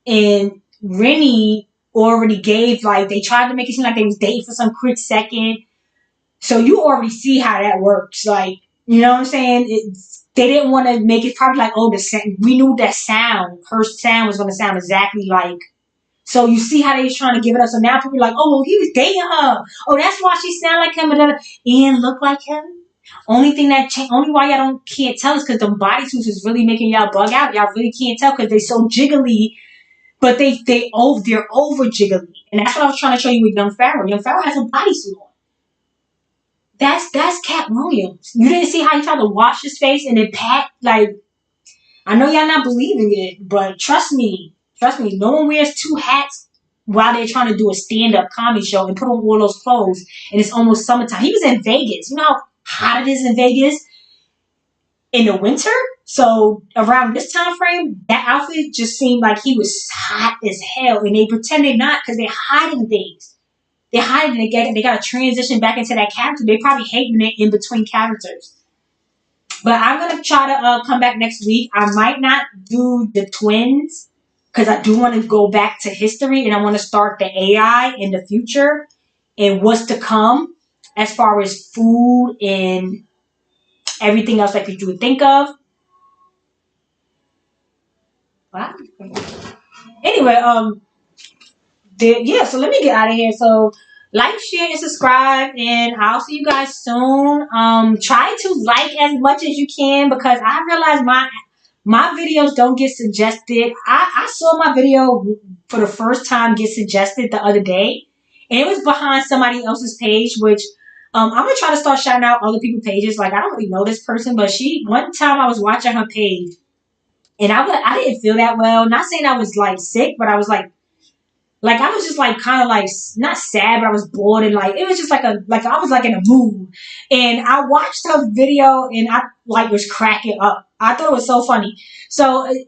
And Rennie already gave, like, they tried to make it seem like they was dating for some quick second. So you already see how that works. Like, you know what I'm saying? They didn't want to make it probably like, we knew that her sound was going to sound exactly like. So you see how they was trying to give it up. So now people are like, oh, well, he was dating her. Oh, that's why she sound like him and look like him. Only thing that only why y'all can't tell is because the bodysuits is really making y'all bug out. Y'all really can't tell because they so jiggly, but they're over jiggly, and that's what I was trying to show you with Young Pharaoh. Young Pharaoh has a bodysuit on. That's Cat Williams. You didn't see how he tried to wash his face and then pat, like, I know y'all not believing it, but trust me, no one wears two hats while they're trying to do a stand-up comedy show and put on all those clothes, and it's almost summertime. He was in Vegas. You know how hot it is in Vegas in the winter? So around this time frame, that outfit just seemed like he was hot as hell, and they pretend they're not because they're hiding things. They're hiding it. They got to transition back into that character. They probably hating it in between characters. But I'm gonna try to come back next week. I might not do the twins because I do want to go back to history and I want to start the AI in the future and what's to come as far as food and everything else that you would think of. Wow. Anyway, yeah. So let me get out of here. So like, share, and subscribe, and I'll see you guys soon. Try to like as much as you can because I realize my videos don't get suggested. I saw my video for the first time get suggested the other day, and it was behind somebody else's page, which I'm gonna try to start shouting out other people's pages. Like, I don't really know this person, but one time I was watching her page, and I didn't feel that well. Not saying I was like sick, but I was like I was just like kind of like not sad, but I was bored and like it was just like I was like in a mood. And I watched her video and I like was cracking up. I thought it was so funny. So and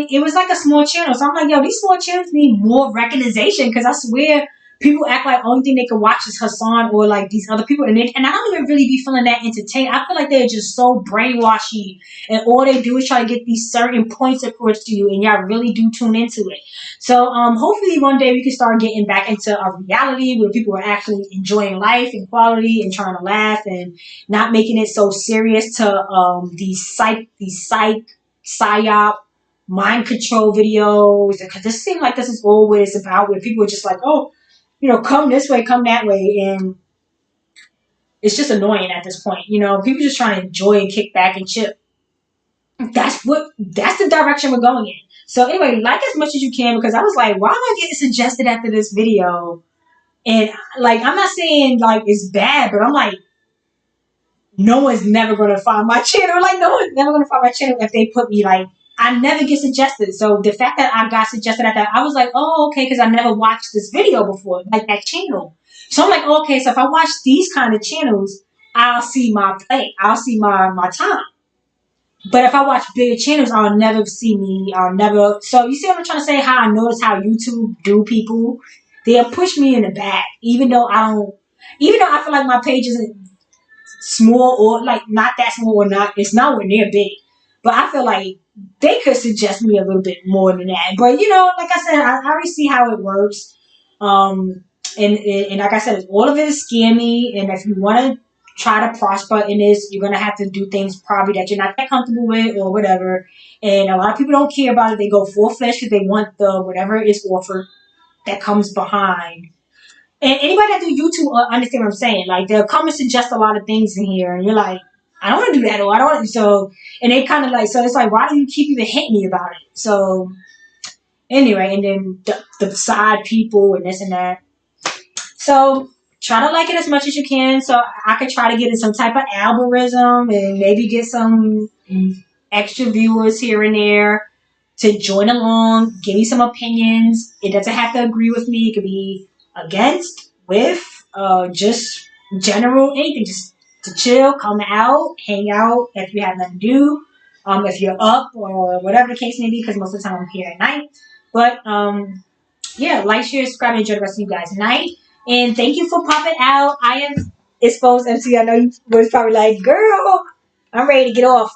it was like a small channel. So I'm like, yo, these small channels need more recognition because I swear people act like only thing they can watch is Hassan or like these other people, and I don't even really be feeling that entertained. I feel like they're just so brainwashy, and all they do is try to get these certain points across to you, and y'all really do tune into it. So hopefully one day we can start getting back into a reality where people are actually enjoying life and quality and trying to laugh and not making it so serious to these psyop mind control videos, because this seems like this is all what it's about, where people are just like, oh, come this way, come that way, and it's just annoying at this point. People just trying to enjoy and kick back and chip. That's the direction we're going in. So anyway, like as much as you can, because I was like, why am I getting suggested after this video? And like, I'm not saying like it's bad, but I'm like, no one's never gonna find my channel. Like, no one's never gonna find my channel if they put me like. I never get suggested. So the fact that I got suggested at that, I was like, oh, okay, because I never watched this video before, like that channel. So I'm like, okay, so if I watch these kind of channels, I'll see my play. I'll see my time. But if I watch bigger channels, I'll never see me. I'll never. So you see what I'm trying to say? How I notice how YouTube do people. They'll push me in the back, even though I feel like my page isn't small or like not that small or not. It's nowhere near big. But I feel like they could suggest me a little bit more than that. But like I said, I already see how it works. And like I said, all of it is scammy. And if you want to try to prosper in this, you're gonna have to do things probably that you're not that comfortable with or whatever. And a lot of people don't care about it. They go full fledged because they want the whatever is offered that comes behind. And anybody that do YouTube understand what I'm saying. Like they'll come and suggest a lot of things in here, and you're like, I don't want to do that, or I don't want to. So, and they kind of like, so it's like, why do you keep even hitting me about it? So anyway, and then the side people and this and that. So try to like it as much as you can. So I could try to get in some type of algorithm and maybe get some extra viewers here and there to join along, give me some opinions. It doesn't have to agree with me. It could be against, with, just general, anything. Just to chill, come out, hang out if you have nothing to do. If you're up or whatever the case may be, because most of the time I'm here at night. But yeah, like, share, subscribe, and enjoy the rest of you guys' night. And thank you for popping out. I am Exposed MC. I know you was probably like, girl, I'm ready to get off.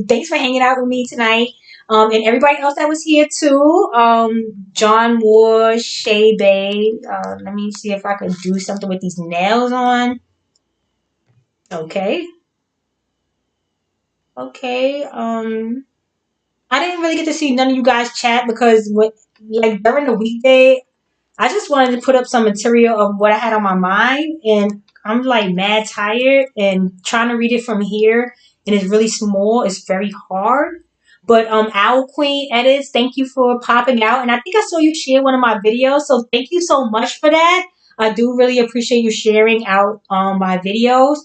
Thanks for hanging out with me tonight. And everybody else that was here too. John Moore, Shay Bay. Let me see if I can do something with these nails on. Okay. Okay. I didn't really get to see none of you guys chat because like during the weekday, I just wanted to put up some material of what I had on my mind, and I'm like mad tired and trying to read it from here, and it's really small. It's very hard. But Owl Queen edits, thank you for popping out, and I think I saw you share one of my videos, so thank you so much for that. I do really appreciate you sharing out my videos.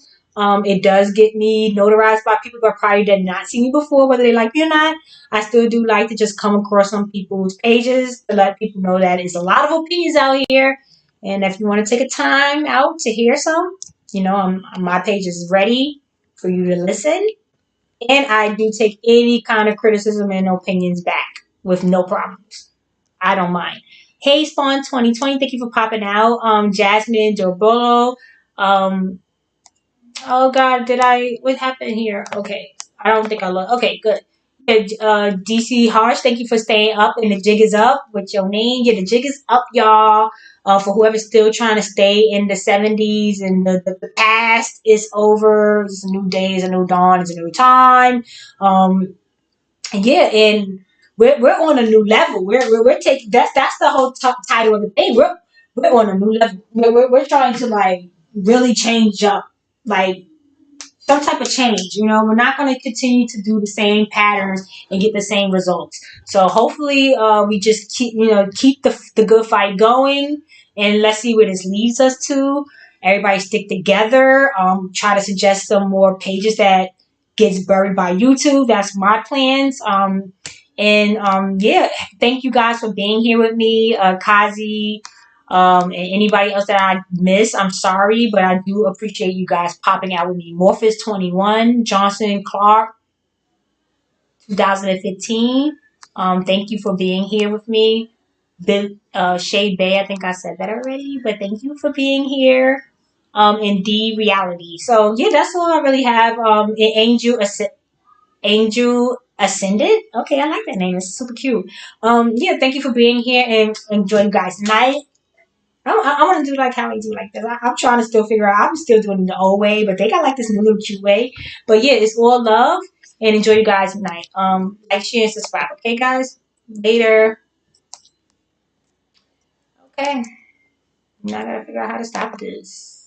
It does get me notarized by people that probably did not see me before, whether they like me or not. I still do like to just come across on people's pages to let people know that there's a lot of opinions out here. And if you want to take a time out to hear some, my page is ready for you to listen. And I do take any kind of criticism and opinions back with no problems. I don't mind. Hey, Spawn 2020, thank you for popping out. Jasmine Dorbolo. Um, Oh God, what happened here? Okay, I don't think I look. Okay, good. Yeah, DC Harsh, thank you for staying up, and the jig is up with your name. Yeah, the jig is up, y'all. For whoever's still trying to stay in the 70s and the past is over. It's a new day, it's a new dawn, it's a new time. Yeah, and we're on a new level. We're taking that's the whole title of the thing. We're on a new level. We're trying to like really change up, like some type of change. We're not going to continue to do the same patterns and get the same results. So hopefully, we just keep the good fight going, and let's see where this leads us to. Everybody stick together. Try to suggest some more pages that gets buried by YouTube. That's my plans. And yeah, thank you guys for being here with me, Kazi. And anybody else that I miss, I'm sorry, but I do appreciate you guys popping out with me. Morpheus 21, Johnson Clark 2015. Thank you for being here with me. Shay Bay, I think I said that already, but thank you for being here. In D Reality. So yeah, that's all I really have. Angel Ascended. Okay, I like that name. It's super cute. Yeah, thank you for being here and enjoy you guys' night. I want to do like how they do like this. I'm trying to still figure out. I'm still doing it the old way, but they got like this new little cute way. But yeah, it's all love and enjoy you guys' night. Like, share, and subscribe. Okay, guys. Later. Okay. Now I gotta figure out how to stop this.